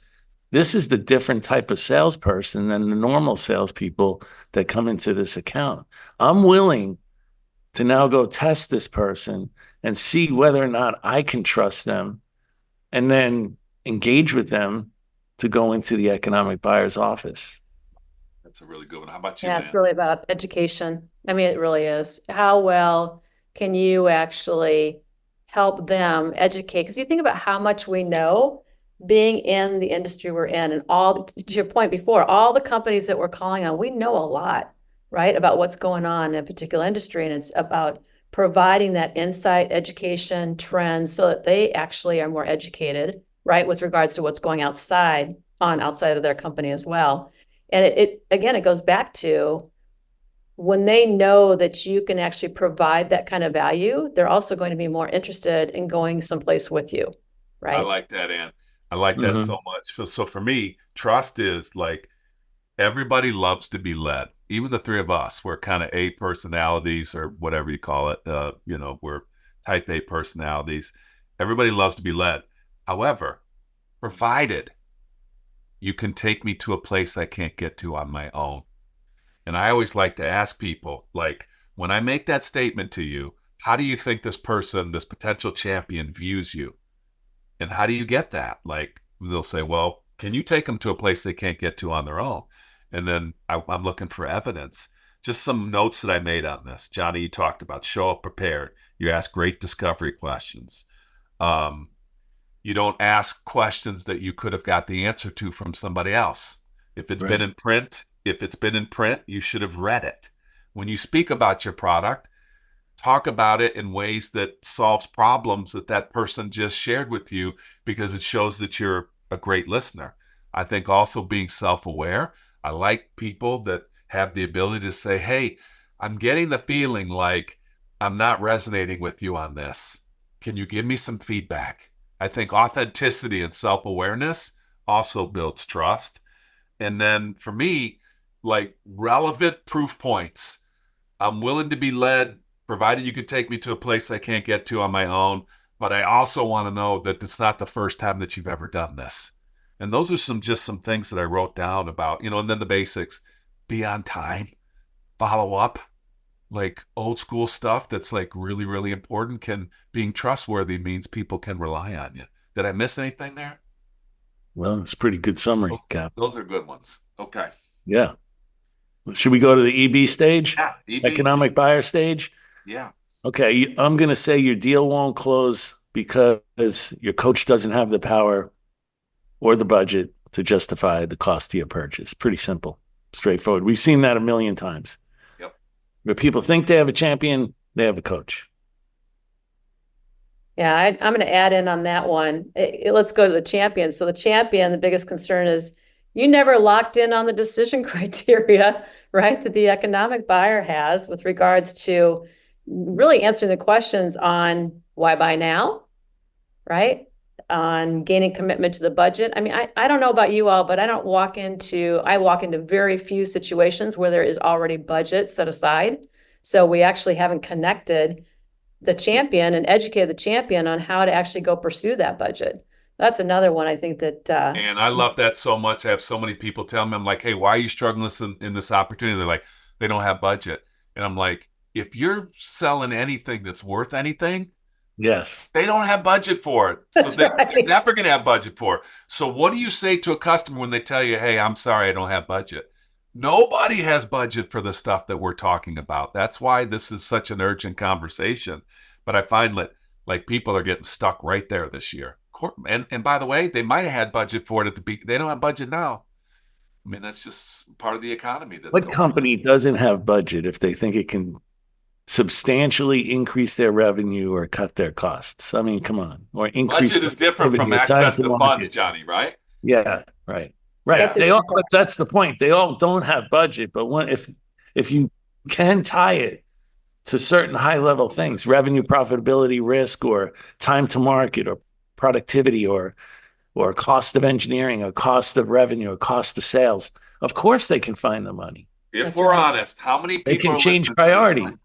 this is the different type of salesperson than the normal salespeople that come into this account. I'm willing to now go test this person and see whether or not I can trust them, and then engage with them to go into the economic buyer's office. That's a really good one. How about you, Yeah, man? it's really about education. I mean, it really is. How well can you actually help them educate? Because you think about how much we know being in the industry we're in, and all, to your point before, all the companies that we're calling on, we know a lot, right, about what's going on in a particular industry. And it's about providing that insight, education, trends, so that they actually are more educated, right, with regards to what's going outside of their company as well. And it goes back to, when they know that you can actually provide that kind of value, they're also going to be more interested in going someplace with you, right? I like that, Ann. I like that so much. So for me, trust is like, everybody loves to be led. Even the three of us, we're kind of A personalities, or whatever you call it. We're type A personalities. Everybody loves to be led. However, provided you can take me to a place I can't get to on my own. And I always like to ask people, like, when I make that statement to you, how do you think this person, this potential champion, views you? And how do you get that? Like, they'll say, well, can you take them to a place they can't get to on their own? And then I'm looking for evidence. Just some notes that I made on this. Johnny, you talked about show up prepared. You ask great discovery questions. You don't ask questions that you could have got the answer to from somebody else. If it's been in print, you should have read it. When you speak about your product, talk about it in ways that solves problems that person just shared with you, because it shows that you're a great listener. I think also being self-aware. I like people that have the ability to say, hey, I'm getting the feeling like I'm not resonating with you on this. Can you give me some feedback? I think authenticity and self-awareness also builds trust. And then for me, like relevant proof points. I'm willing to be led, provided you could take me to a place I can't get to on my own. But I also want to know that it's not the first time that you've ever done this. And those are just some things that I wrote down about, and then the basics: be on time, follow up, like old school stuff that's like really, really important. Being trustworthy means people can rely on you. Did I miss anything there? Well, it's a pretty good summary, Cap. Those are good ones. Okay. Yeah. Should we go to the EB stage? Yeah. EB. Economic buyer stage? Yeah. Okay. I'm going to say your deal won't close because your coach doesn't have the power or the budget to justify the cost of your purchase. Pretty simple, straightforward. We've seen that a million times. Yep. Where people think they have a champion, they have a coach. Yeah, I'm going to add in on that one. Let's go to the champion. So the champion, the biggest concern is you never locked in on the decision criteria, right, that the economic buyer has with regards to really answering the questions on why buy now, right, on gaining commitment to the budget. I mean, I don't know about you all, but I walk into very few situations where there is already budget set aside. So we actually haven't connected the champion and educated the champion on how to actually go pursue that budget. That's another one I think that. And I love that so much. I have so many people tell me, I'm like, hey, why are you struggling in this opportunity? They're like, they don't have budget. And I'm like, if you're selling anything that's worth anything, yes, they don't have budget for it. That's So right. they're never going to have budget for it. So what do you say to a customer when they tell you, hey, I'm sorry, I don't have budget? Nobody has budget for the stuff that we're talking about. That's why this is such an urgent conversation. But I find that like people are getting stuck right there this year. And by the way, they might have had budget for it at the beginning. They don't have budget now. I mean, that's just part of the economy. What company doesn't have budget if they think it can substantially increase their revenue or cut their costs? I mean, come on. Or increase budget is different from access to funds, Johnny, right? Yeah, right. Right. But that's the point. They all don't have budget, but if you can tie it to certain high level things, revenue, profitability, risk, or time to market, or productivity, or cost of engineering, or cost of revenue, or cost of sales, of course they can find the money. If we're honest, how many people they can change priorities?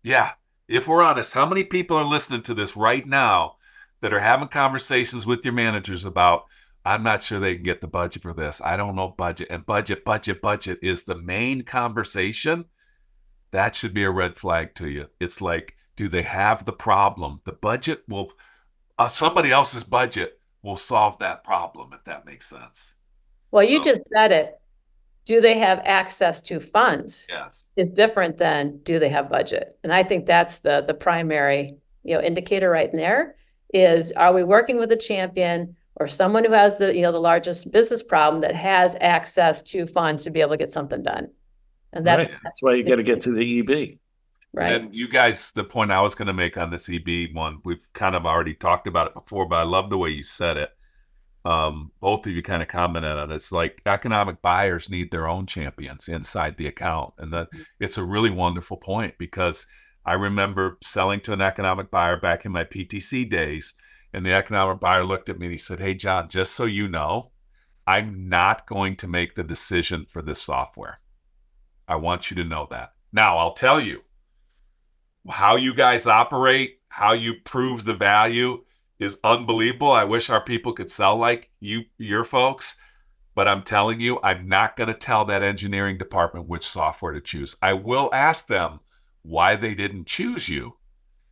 Yeah. If we're honest, how many people are listening to this right now that are having conversations with your managers about, I'm not sure they can get the budget for this. I don't know budget. And budget is the main conversation. That should be a red flag to you. It's like, do they have the problem? The budget will, somebody else's budget will solve that problem, if that makes sense. Well, you just said it. Do they have access to funds? Yes. It's different than do they have budget? And I think that's the primary, indicator right there is, are we working with a champion or someone who has the largest business problem that has access to funds to be able to get something done? And that's why you got to get to the EB. Right. And you guys, the point I was going to make on this EB one, we've kind of already talked about it before, but I love the way you said it. Both of you kind of commented on it. It's like economic buyers need their own champions inside the account. And that it's a really wonderful point, because I remember selling to an economic buyer back in my PTC days, and the economic buyer looked at me and he said, hey, John, just so you know, I'm not going to make the decision for this software. I want you to know that. Now, I'll tell you how you guys operate, how you prove the value is unbelievable. I wish our people could sell like your folks, but I'm telling you, I'm not going to tell that engineering department which software to choose. I will ask them why they didn't choose you.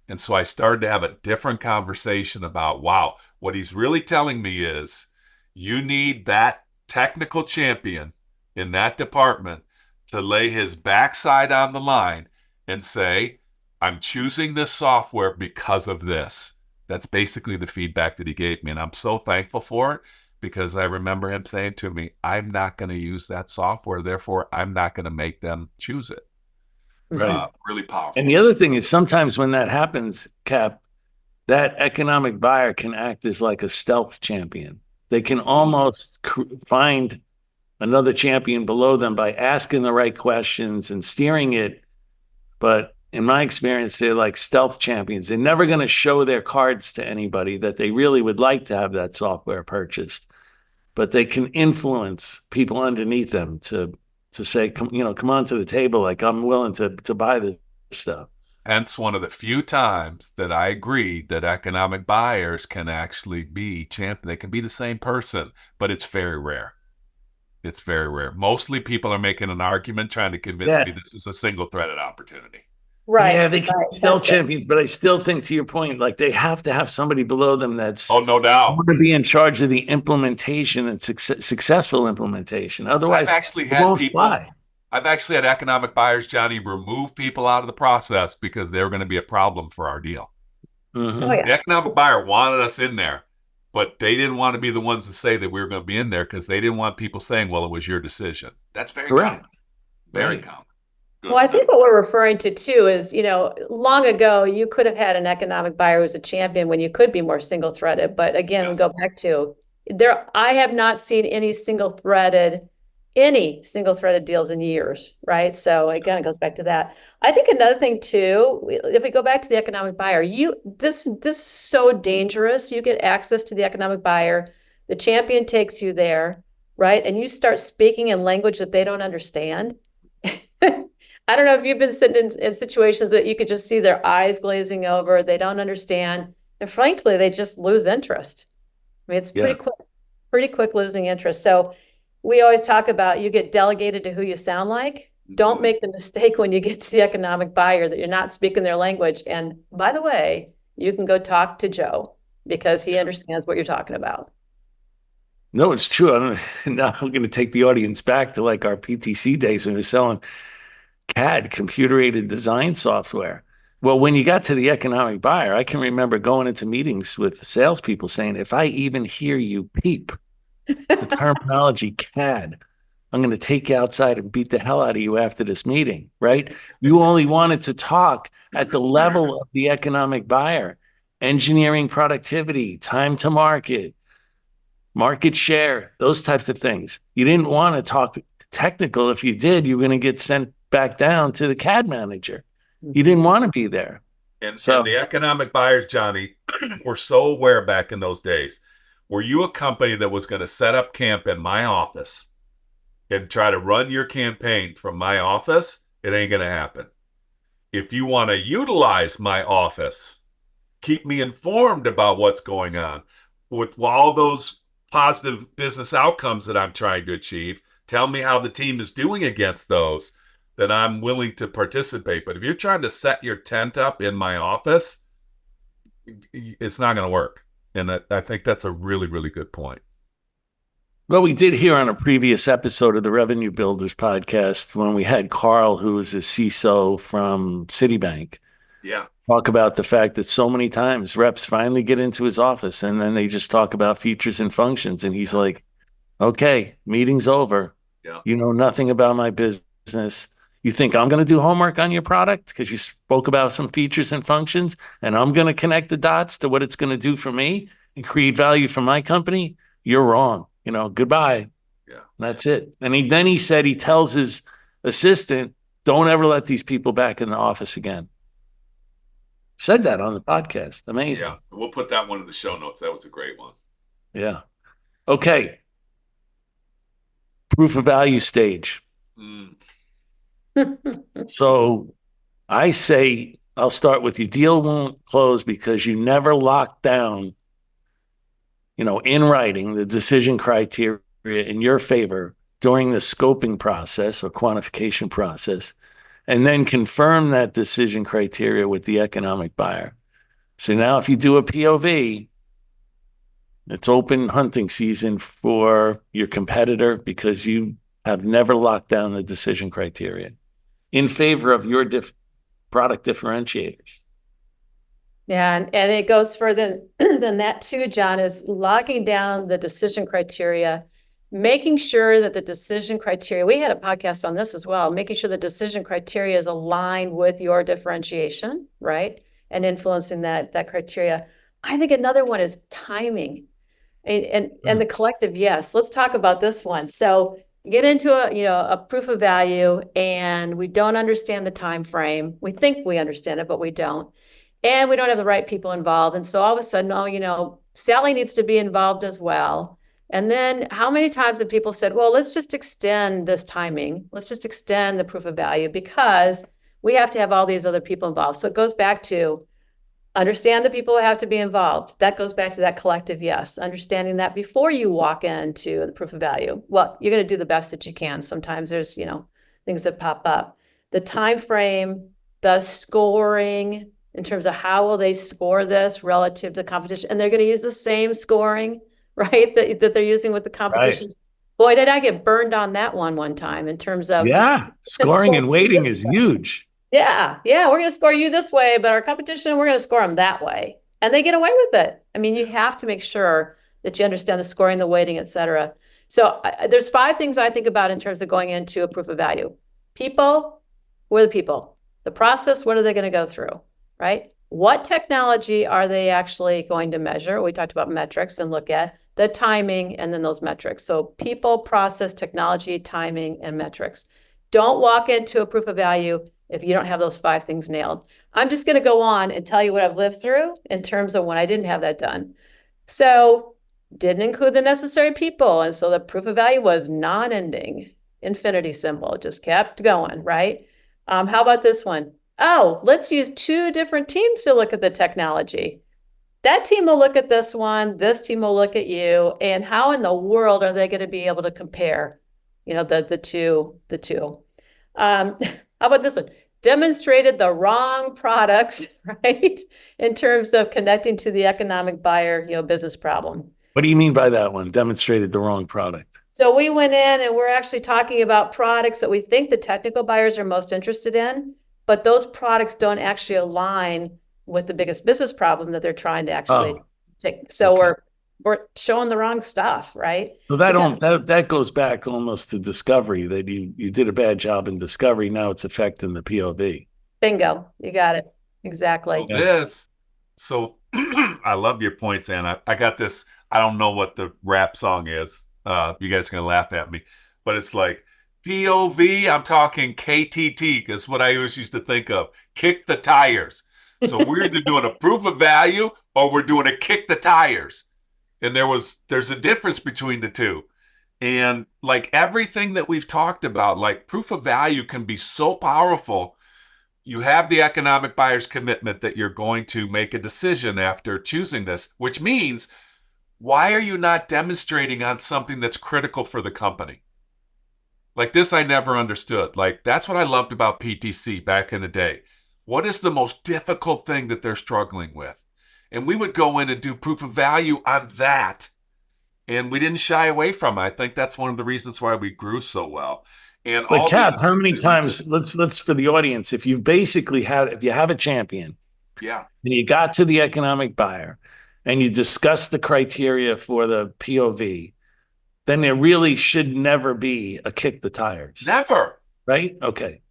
And so I started to have a different conversation about, wow, what he's really telling me is you need that technical champion in that department to lay his backside on the line and say, I'm choosing this software because of this. That's basically the feedback that he gave me. And I'm so thankful for it because I remember him saying to me, I'm not going to use that software. Therefore, I'm not going to make them choose it. Right. Really powerful. And the other thing is sometimes when that happens, Cap, that economic buyer can act as like a stealth champion. They can almost find another champion below them by asking the right questions and steering it. But in my experience, they're like stealth champions. They're never going to show their cards to anybody that they really would like to have that software purchased. But they can influence people underneath them to say, come on to the table. Like, I'm willing to buy this stuff. Hence one of the few times that I agree that economic buyers can actually be champion. They can be the same person, but it's very rare. It's very rare. Mostly people are making an argument trying to convince me this is a single-threaded opportunity. Right. Yeah, they can sell champions, but I still think, to your point, like they have to have somebody below them that's no doubt going to be in charge of the implementation and successful implementation. Otherwise, I've actually had economic buyers, Johnny, remove people out of the process because they were going to be a problem for our deal. Mm-hmm. Oh, yeah. The economic buyer wanted us in there, but they didn't want to be the ones to say that we were going to be in there because they didn't want people saying, well, it was your decision. That's very common. Very common. Well, I think what we're referring to too is, long ago, you could have had an economic buyer who was a champion when you could be more single-threaded. But again, we go back to I have not seen any single-threaded deals in years, right? So again, it goes back to that. I think another thing too, if we go back to the economic buyer, this is so dangerous. You get access to the economic buyer, the champion takes you there, right? And you start speaking in language that they don't understand. I don't know if you've been sitting in situations that you could just see their eyes glazing over, they don't understand, and frankly, they just lose interest. I mean, it's pretty quick losing interest. So we always talk about you get delegated to who you sound like. Don't make the mistake when you get to the economic buyer that you're not speaking their language. And by the way, you can go talk to Joe because he understands what you're talking about. No, it's true. Now I'm going to take the audience back to like our PTC days when we were selling CAD, computer-aided design software. Well, when you got to the economic buyer, I can remember going into meetings with salespeople saying, if I even hear you peep the terminology CAD, I'm going to take you outside and beat the hell out of you after this meeting, right? You only wanted to talk at the level of the economic buyer, engineering productivity, time to market share, those types of things. You didn't want to talk technical. If you did, you were going to get sent back down to the CAD manager. You didn't want to be there. And the economic buyers, Johnny, were so aware back in those days. Were you a company that was going to set up camp in my office and try to run your campaign from my office? It ain't going to happen. If you want to utilize my office, keep me informed about what's going on with all those positive business outcomes that I'm trying to achieve. Tell me how the team is doing against those, then I'm willing to participate. But if you're trying to set your tent up in my office, it's not going to work. And I think that's a really, really good point. Well, we did hear on a previous episode of the Revenue Builders podcast when we had Carl, who was a CISO from Citibank, talk about the fact that so many times reps finally get into his office and then they just talk about features and functions. And he's like, okay, meeting's over. You know nothing about my business. You think I'm going to do homework on your product because you spoke about some features and functions and I'm going to connect the dots to what it's going to do for me and create value for my company? You're wrong. Goodbye. That's it. And then he said he tells his assistant, don't ever let these people back in the office again. Said that on the podcast. Amazing. Yeah, we'll put that one in the show notes. That was a great one. Yeah. Okay. Proof of value stage. So I say, I'll start with your deal won't close because you never locked down in writing the decision criteria in your favor during the scoping process or quantification process, and then confirm that decision criteria with the economic buyer. So now if you do a POV, it's open hunting season for your competitor because you have never locked down the decision criteria in favor of your product differentiators. Yeah, and it goes further than that too, John, is locking down the decision criteria, making sure that the decision criteria, we had a podcast on this as well, making sure the decision criteria is aligned with your differentiation, right? And influencing that criteria. I think another one is timing and the collective yes. Let's talk about this one. So get into a proof of value and we don't understand the time frame. We think we understand it, but we don't. And we don't have the right people involved. And so all of a sudden, Sally needs to be involved as well. And then how many times have people said, well, let's just extend this timing. Let's just extend the proof of value because we have to have all these other people involved. So it goes back to understand the people who have to be involved. That goes back to that collective yes, understanding that before you walk into the proof of value. Well, you're going to do the best that you can. Sometimes there's, things that pop up. The time frame, the scoring, in terms of how will they score this relative to competition. And they're going to use the same scoring, right, that they're using with the competition. Right. Boy, did I get burned on that one time in terms of... Yeah, scoring and weighting is huge. Yeah, we're going to score you this way, but our competition, we're going to score them that way. And they get away with it. I mean, you have to make sure that you understand the scoring, the weighting, et cetera. So there's 5 things I think about in terms of going into a proof of value. People, who are the people? The process, what are they going to go through? Right? What technology are they actually going to measure? We talked about metrics and look at the timing and then those metrics. So people, process, technology, timing, and metrics. Don't walk into a proof of value if you don't have those 5 things nailed. I'm just going to go on and tell you what I've lived through in terms of when I didn't have that done. So didn't include the necessary people. And so the proof of value was non-ending, infinity symbol, just kept going, right? How about this one? Oh, let's use 2 different teams to look at the technology. That team will look at this one, this team will look at you, and how in the world are they going to be able to compare, the two? How about this one? Demonstrated the wrong products, right? In terms of connecting to the economic buyer, business problem. What do you mean by that one? Demonstrated the wrong product. So we went in and we're actually talking about products that we think the technical buyers are most interested in. But those products don't actually align with the biggest business problem that they're trying to actually take. So okay. We're showing the wrong stuff, right? So that goes back almost to discovery, that you did a bad job in discovery. Now it's affecting the POV. Going. You got it. Exactly. So I love your points, Ann. I got this. I don't know what the rap song is. You guys are going to laugh at me, but it's like, POV, I'm talking KTT, because what I always used to think of, kick the tires. So we're either doing a proof of value or we're doing a kick the tires. And there's a difference between the two. And like everything that we've talked about, like proof of value can be so powerful. You have the economic buyer's commitment that you're going to make a decision after choosing this, which means why are you not demonstrating on something that's critical for the company? Like this, I never understood. Like, that's what I loved about PTC back in the day. What is the most difficult thing that they're struggling with? And we would go in and do proof of value on that. And we didn't shy away from it. I think that's one of the reasons why we grew so well. And but Cap, how many times, let's for the audience, if you have a champion, and you got to the economic buyer and you discuss the criteria for the POV, then there really should never be a kick the tires. Never. Right? Okay.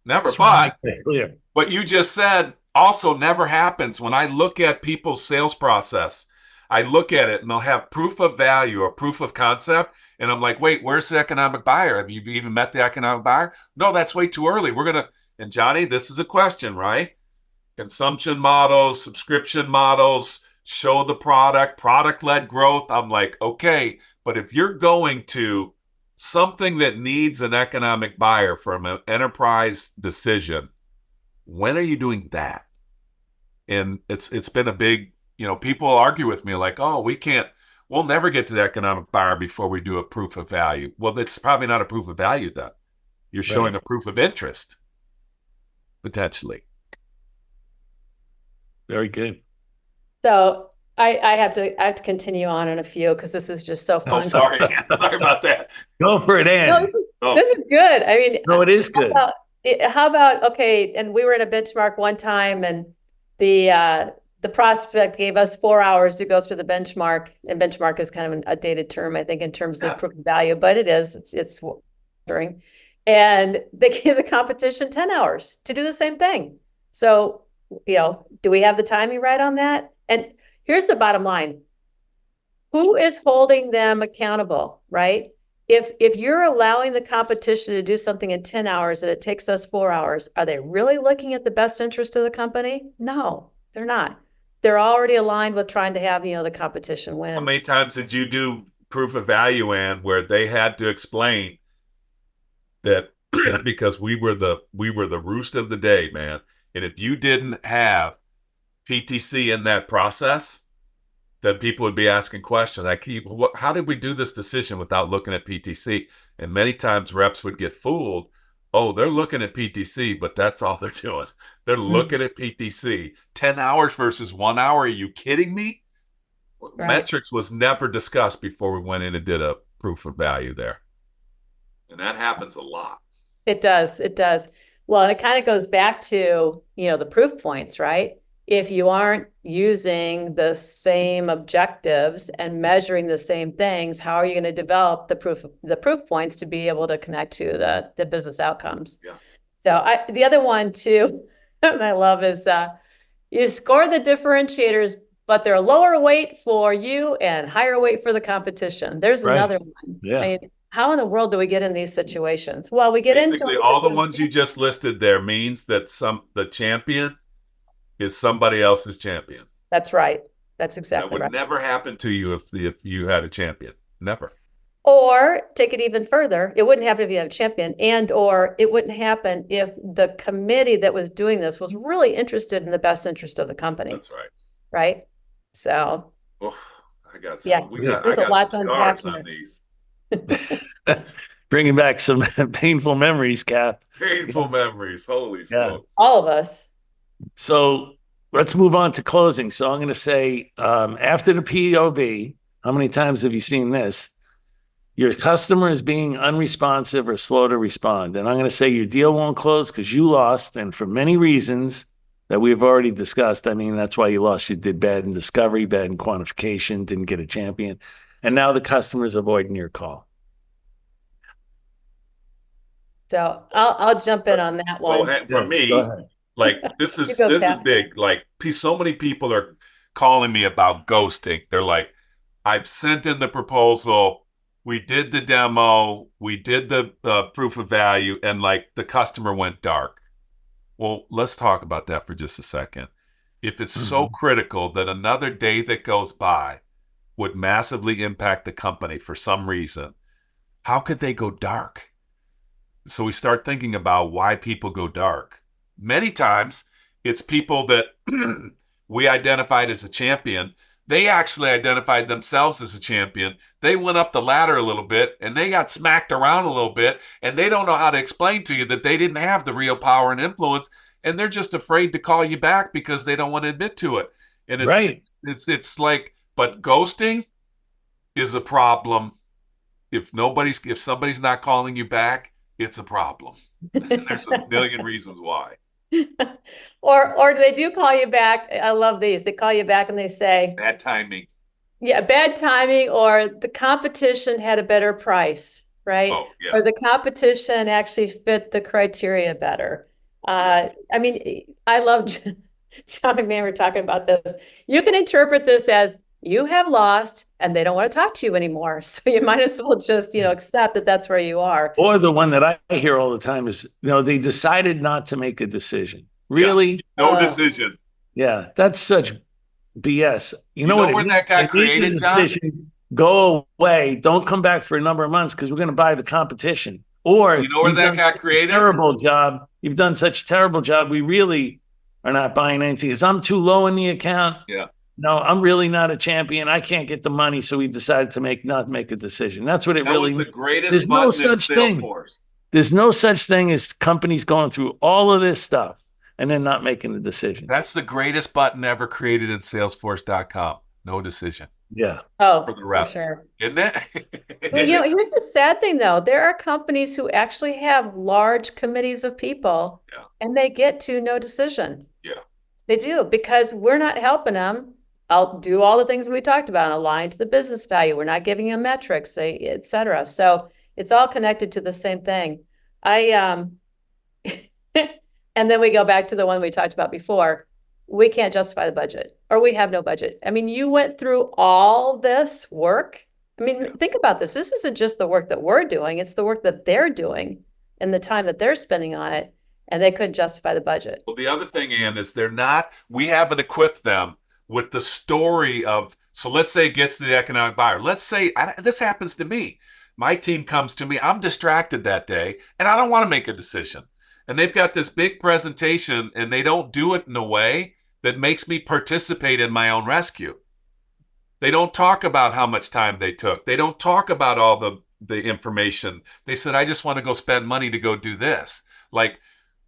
Never. Clear. What you just said also never happens. When I look at people's sales process, I look at it and they'll have proof of value or proof of concept. And I'm like, wait, where's the economic buyer? Have you even met the economic buyer? No, that's way too early. And Johnny, this is a question, right? Consumption models, subscription models, show the product-led growth. I'm like, okay. But if you're going to something that needs an economic buyer from an enterprise decision, when are you doing that? And it's been a big, people argue with me like, oh, we can't we'll never get to the economic buyer before we do a proof of value. Well, it's probably not a proof of value then. You're showing a proof of interest, potentially. Very good. So I have to continue on in a few because this is just so fun. Oh, sorry. Sorry about that. Go for it, Ann. No, this is good. I mean, no, it is good. How about, okay, and we were in a benchmark one time, and the prospect gave us 4 hours to go through the benchmark, and benchmark is kind of a dated term, I think, in terms of proof of value, but it's during, and they gave the competition 10 hours to do the same thing. So, do we have the timing right on that? And here's the bottom line. Who is holding them accountable, right? If you're allowing the competition to do something in 10 hours and it takes us 4 hours, are they really looking at the best interest of the company? No, they're not. They're already aligned with trying to have, the competition win. How many times did you do proof of value, Ann, where they had to explain that because we were the roost of the day, man. And if you didn't have PTC in that process, then people would be asking questions. How did we do this decision without looking at PTC? And many times reps would get fooled. Oh, they're looking at PTC, but that's all they're doing. They're looking at PTC. 10 hours versus 1 hour. Are you kidding me? Right. Metrics was never discussed before we went in and did a proof of value there. And that happens a lot. It does. It does. Well, and it kind of goes back to, the proof points, right? If you aren't using the same objectives and measuring the same things, how are you going to develop the proof points to be able to connect to the business outcomes? Yeah. So the other one too, and I love is you score the differentiators, but they're lower weight for you and higher weight for the competition. There's another one. Yeah. I mean, how in the world do we get in these situations? Well, we get basically all the ones you just listed there means that the champion is somebody else's champion. That's right. That's exactly right. That would never happen to you if you had a champion. Never. Or take it even further. It wouldn't happen if you have a champion, or it wouldn't happen if the committee that was doing this was really interested in the best interest of the company. That's right. Right. So. Oh, I got there's a lot to unpack on these. Bringing back some painful memories, Cap. Painful memories. Holy smokes. All of us. So let's move on to closing. So I'm going to say, after the POV, how many times have you seen this? Your customer is being unresponsive or slow to respond. And I'm going to say your deal won't close because you lost. And for many reasons that we've already discussed, I mean, that's why you lost. You did bad in discovery, bad in quantification, didn't get a champion. And now the customer is avoiding your call. So I'll jump in on that one. Well, for me, like this is big. Like so many people are calling me about ghosting. They're like, I've sent in the proposal. We did the demo. We did the proof of value, and like the customer went dark. Well, let's talk about that for just a second. If it's so critical that another day that goes by would massively impact the company for some reason, how could they go dark? So we start thinking about why people go dark. Many times it's people that we identified as a champion. They actually identified themselves as a champion. They went up the ladder a little bit and they got smacked around a little bit, and they don't know how to explain to you that they didn't have the real power and influence, and they're just afraid to call you back because they don't want to admit to it. And it's like, but ghosting is a problem. If somebody's not calling you back, it's a problem. And there's a million reasons why. Or they do call you back. I love these. They call you back and they say, bad timing. Yeah, bad timing, or the competition had a better price, right? Oh, yeah. Or the competition actually fit the criteria better. I mean, I love John McMahon. We're talking about this. You can interpret this as you have lost and they don't want to talk to you anymore. So you might as well just, accept that that's where you are. Or the one that I hear all the time is, they decided not to make a decision. Really? Yeah, no decision. Yeah, that's such BS. You know where that got created, John? Go away. Don't come back for a number of months because we're going to buy the competition. Or you know where that got created? Terrible job. You've done such a terrible job. We really are not buying anything because I'm too low in the account. Yeah. no, I'm really not a champion. I can't get the money. So we decided to not make a decision. That's what it That really was the means. greatest There's no button in such thing. Salesforce. There's no such thing as companies going through all of this stuff and then not making a decision. That's the greatest button ever created in Salesforce.com. No decision. Yeah. Oh, For the rep. for sure. Isn't that? Well, here's the sad thing though. There are companies who actually have large committees of people and they get to no decision. Yeah. They do, because we're not helping them. I'll do all the things we talked about, align to the business value. We're not giving them metrics, et cetera. So it's all connected to the same thing. And then we go back to the one we talked about before. We can't justify the budget, or we have no budget. I mean, you went through all this work. I mean, think about this. This isn't just the work that we're doing. It's the work that they're doing and the time that they're spending on it. And they couldn't justify the budget. Well, the other thing, Ann, is we haven't equipped them with the story of, so let's say it gets to the economic buyer. Let's say this happens to me. My team comes to me. I'm distracted that day, and I don't want to make a decision. And they've got this big presentation, and they don't do it in a way that makes me participate in my own rescue. They don't talk about how much time they took. They don't talk about all the information. They said, I just want to go spend money to go do this. Like,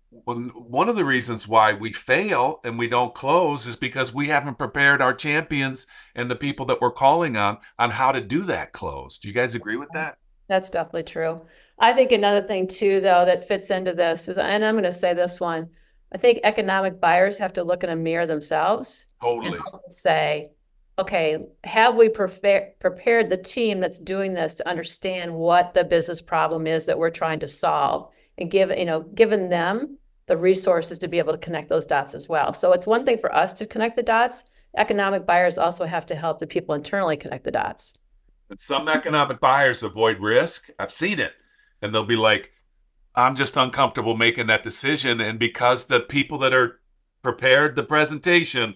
one of the reasons why we fail and we don't close is because we haven't prepared our champions and the people that we're calling on how to do that close. Do you guys agree with that? That's definitely true. I think another thing too, though, that fits into this is, and I'm going to say this one, I think economic buyers have to look in a mirror themselves. Totally. And also say, okay, have we prepared the team that's doing this to understand what the business problem is that we're trying to solve, and given them the resources to be able to connect those dots as well. So it's one thing for us to connect the dots. Economic buyers also have to help the people internally connect the dots. And some economic buyers avoid risk. I've seen it. And they'll be like, I'm just uncomfortable making that decision. And because the people that are prepared the presentation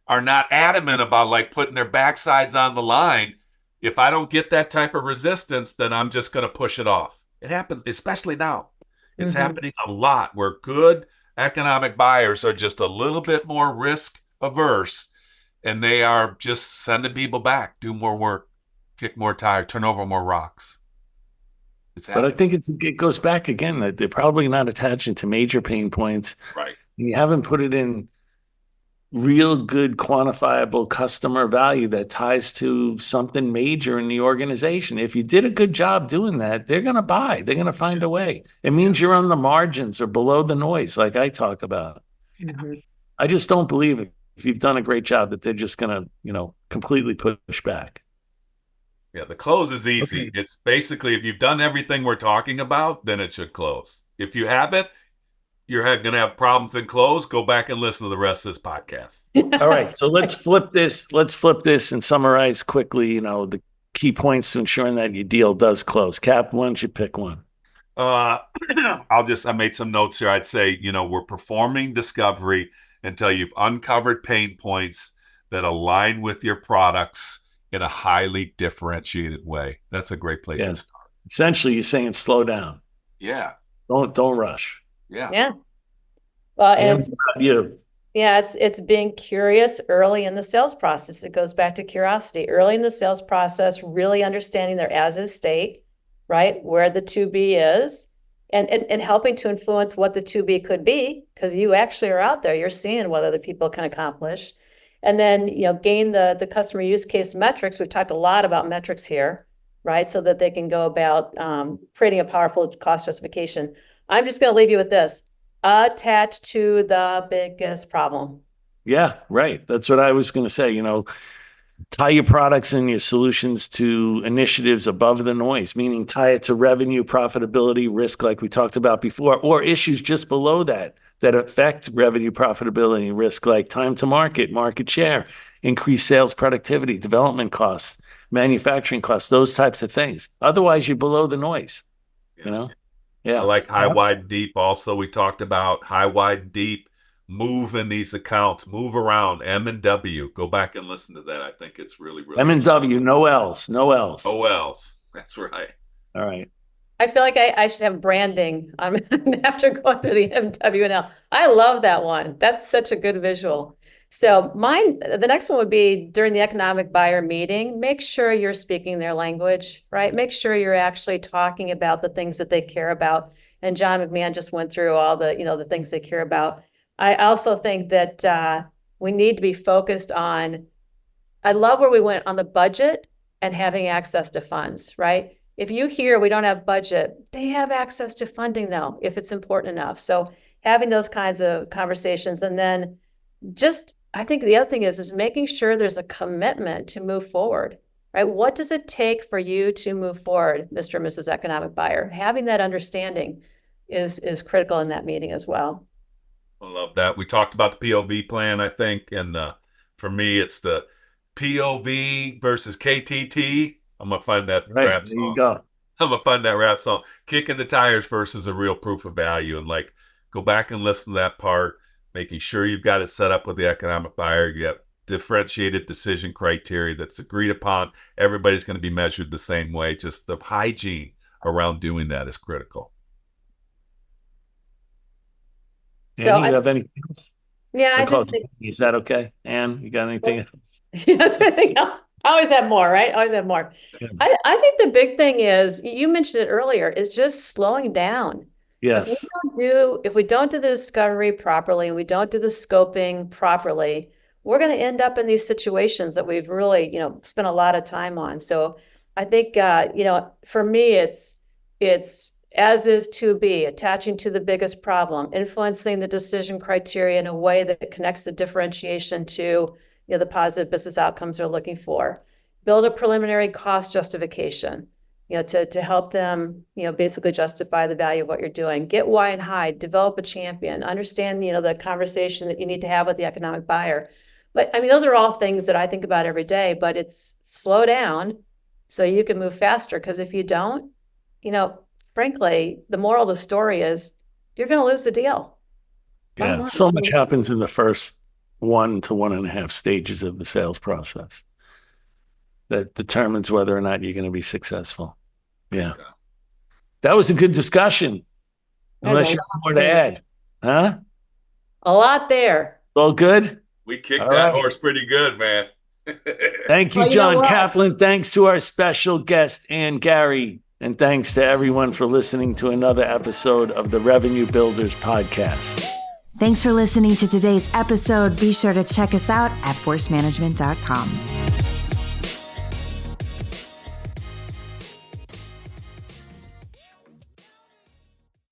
are not adamant about like putting their backsides on the line, if I don't get that type of resistance, then I'm just going to push it off. It happens, especially now. It's happening a lot where good economic buyers are just a little bit more risk averse, and they are just sending people back, do more work, kick more tires, turn over more rocks. But I think it goes back again that they're probably not attaching to major pain points. Right. You haven't put it in real good quantifiable customer value that ties to something major in the organization. If you did a good job doing that, they're going to buy. They're going to find a way. It means you're on the margins or below the noise, like I talk about. I just don't believe it. If you've done a great job, that they're just going to, completely push back. Yeah, the close is easy. Okay. It's basically, if you've done everything we're talking about, then it should close. If you haven't, you're going to have problems in close. Go back and listen to the rest of this podcast. All right. So let's flip this. Let's flip this and summarize quickly, the key points to ensuring that your deal does close. Cap, why don't you pick one? I made some notes here. I'd say, we're performing discovery until you've uncovered pain points that align with your products in a highly differentiated way. That's a great place to start. Essentially, you're saying slow down. Yeah. Don't rush. Yeah. Well, and it's being curious early in the sales process. It goes back to curiosity early in the sales process, really understanding their as is state, right? Where the to be is, and helping to influence what the to be could be, because you actually are out there, you're seeing what other people can accomplish. And then, gain the customer use case metrics. We've talked a lot about metrics here, right? So that they can go about creating a powerful cost justification. I'm just going to leave you with this. Attach to the biggest problem. Yeah, right. That's what I was going to say. Tie your products and your solutions to initiatives above the noise, meaning tie it to revenue, profitability, risk, like we talked about before, or issues just below that affect revenue, profitability, and risk, like time to market, market share, increased sales productivity, development costs, manufacturing costs, those types of things. Otherwise, you're below the noise, Yeah. I like high, wide, deep. Also, we talked about high, wide, deep, move in these accounts, move around, M&W. Go back and listen to that. I think it's really, really M&W, no else. No else. That's right. All right. I feel like I should have branding after going through the M&W and L. I love that one. That's such a good visual. So the next one would be during the economic buyer meeting, make sure you're speaking their language, right? Make sure you're actually talking about the things that they care about. And John McMahon just went through all the, the things they care about. I also think that we need to be focused on, I love where we went on the budget and having access to funds, right? If you hear we don't have budget, they have access to funding though, if it's important enough. So having those kinds of conversations, and then I think the other thing is making sure there's a commitment to move forward, right? What does it take for you to move forward, Mr. and Mrs. Economic Buyer? Having that understanding is critical in that meeting as well. I love that. We talked about the POV plan, I think, and for me, it's the POV versus KTT. I'm gonna find that rap song. There you go. I'm gonna find that rap song. Kicking the tires versus a real proof of value, and like go back and listen to that part. Making sure you've got it set up with the economic buyer. You have differentiated decision criteria that's agreed upon. Everybody's going to be measured the same way. Just the hygiene around doing that is critical. So Ann, you have anything else? Yeah, I just think, is that okay? Ann, you got anything else? That's anything else. I always have more, right? Always have more. Yeah. I think the big thing is, you mentioned it earlier, is just slowing down. Yes. If we don't do the discovery properly and we don't do the scoping properly, we're going to end up in these situations that we've really, spent a lot of time on. So I think, for me, it's as is to be, attaching to the biggest problem, influencing the decision criteria in a way that connects the differentiation to, the positive business outcomes they're looking for. Build a preliminary cost justification. To help them, basically justify the value of what you're doing. Get why and high, develop a champion, understand, the conversation that you need to have with the economic buyer. But I mean, those are all things that I think about every day, but it's slow down so you can move faster. Because if you don't, frankly, the moral of the story is you're going to lose the deal. Yeah, so much happens in the first 1 to 1.5 stages of the sales process that determines whether or not you're going to be successful. Yeah. That was a good discussion. Unless you have more to add. Huh? A lot there. All good? We kicked that horse pretty good, man. Thank you, John Kaplan. Thanks to our special guest, Ann Gary. And thanks to everyone for listening to another episode of the Revenue Builders Podcast. Thanks for listening to today's episode. Be sure to check us out at forcemanagement.com.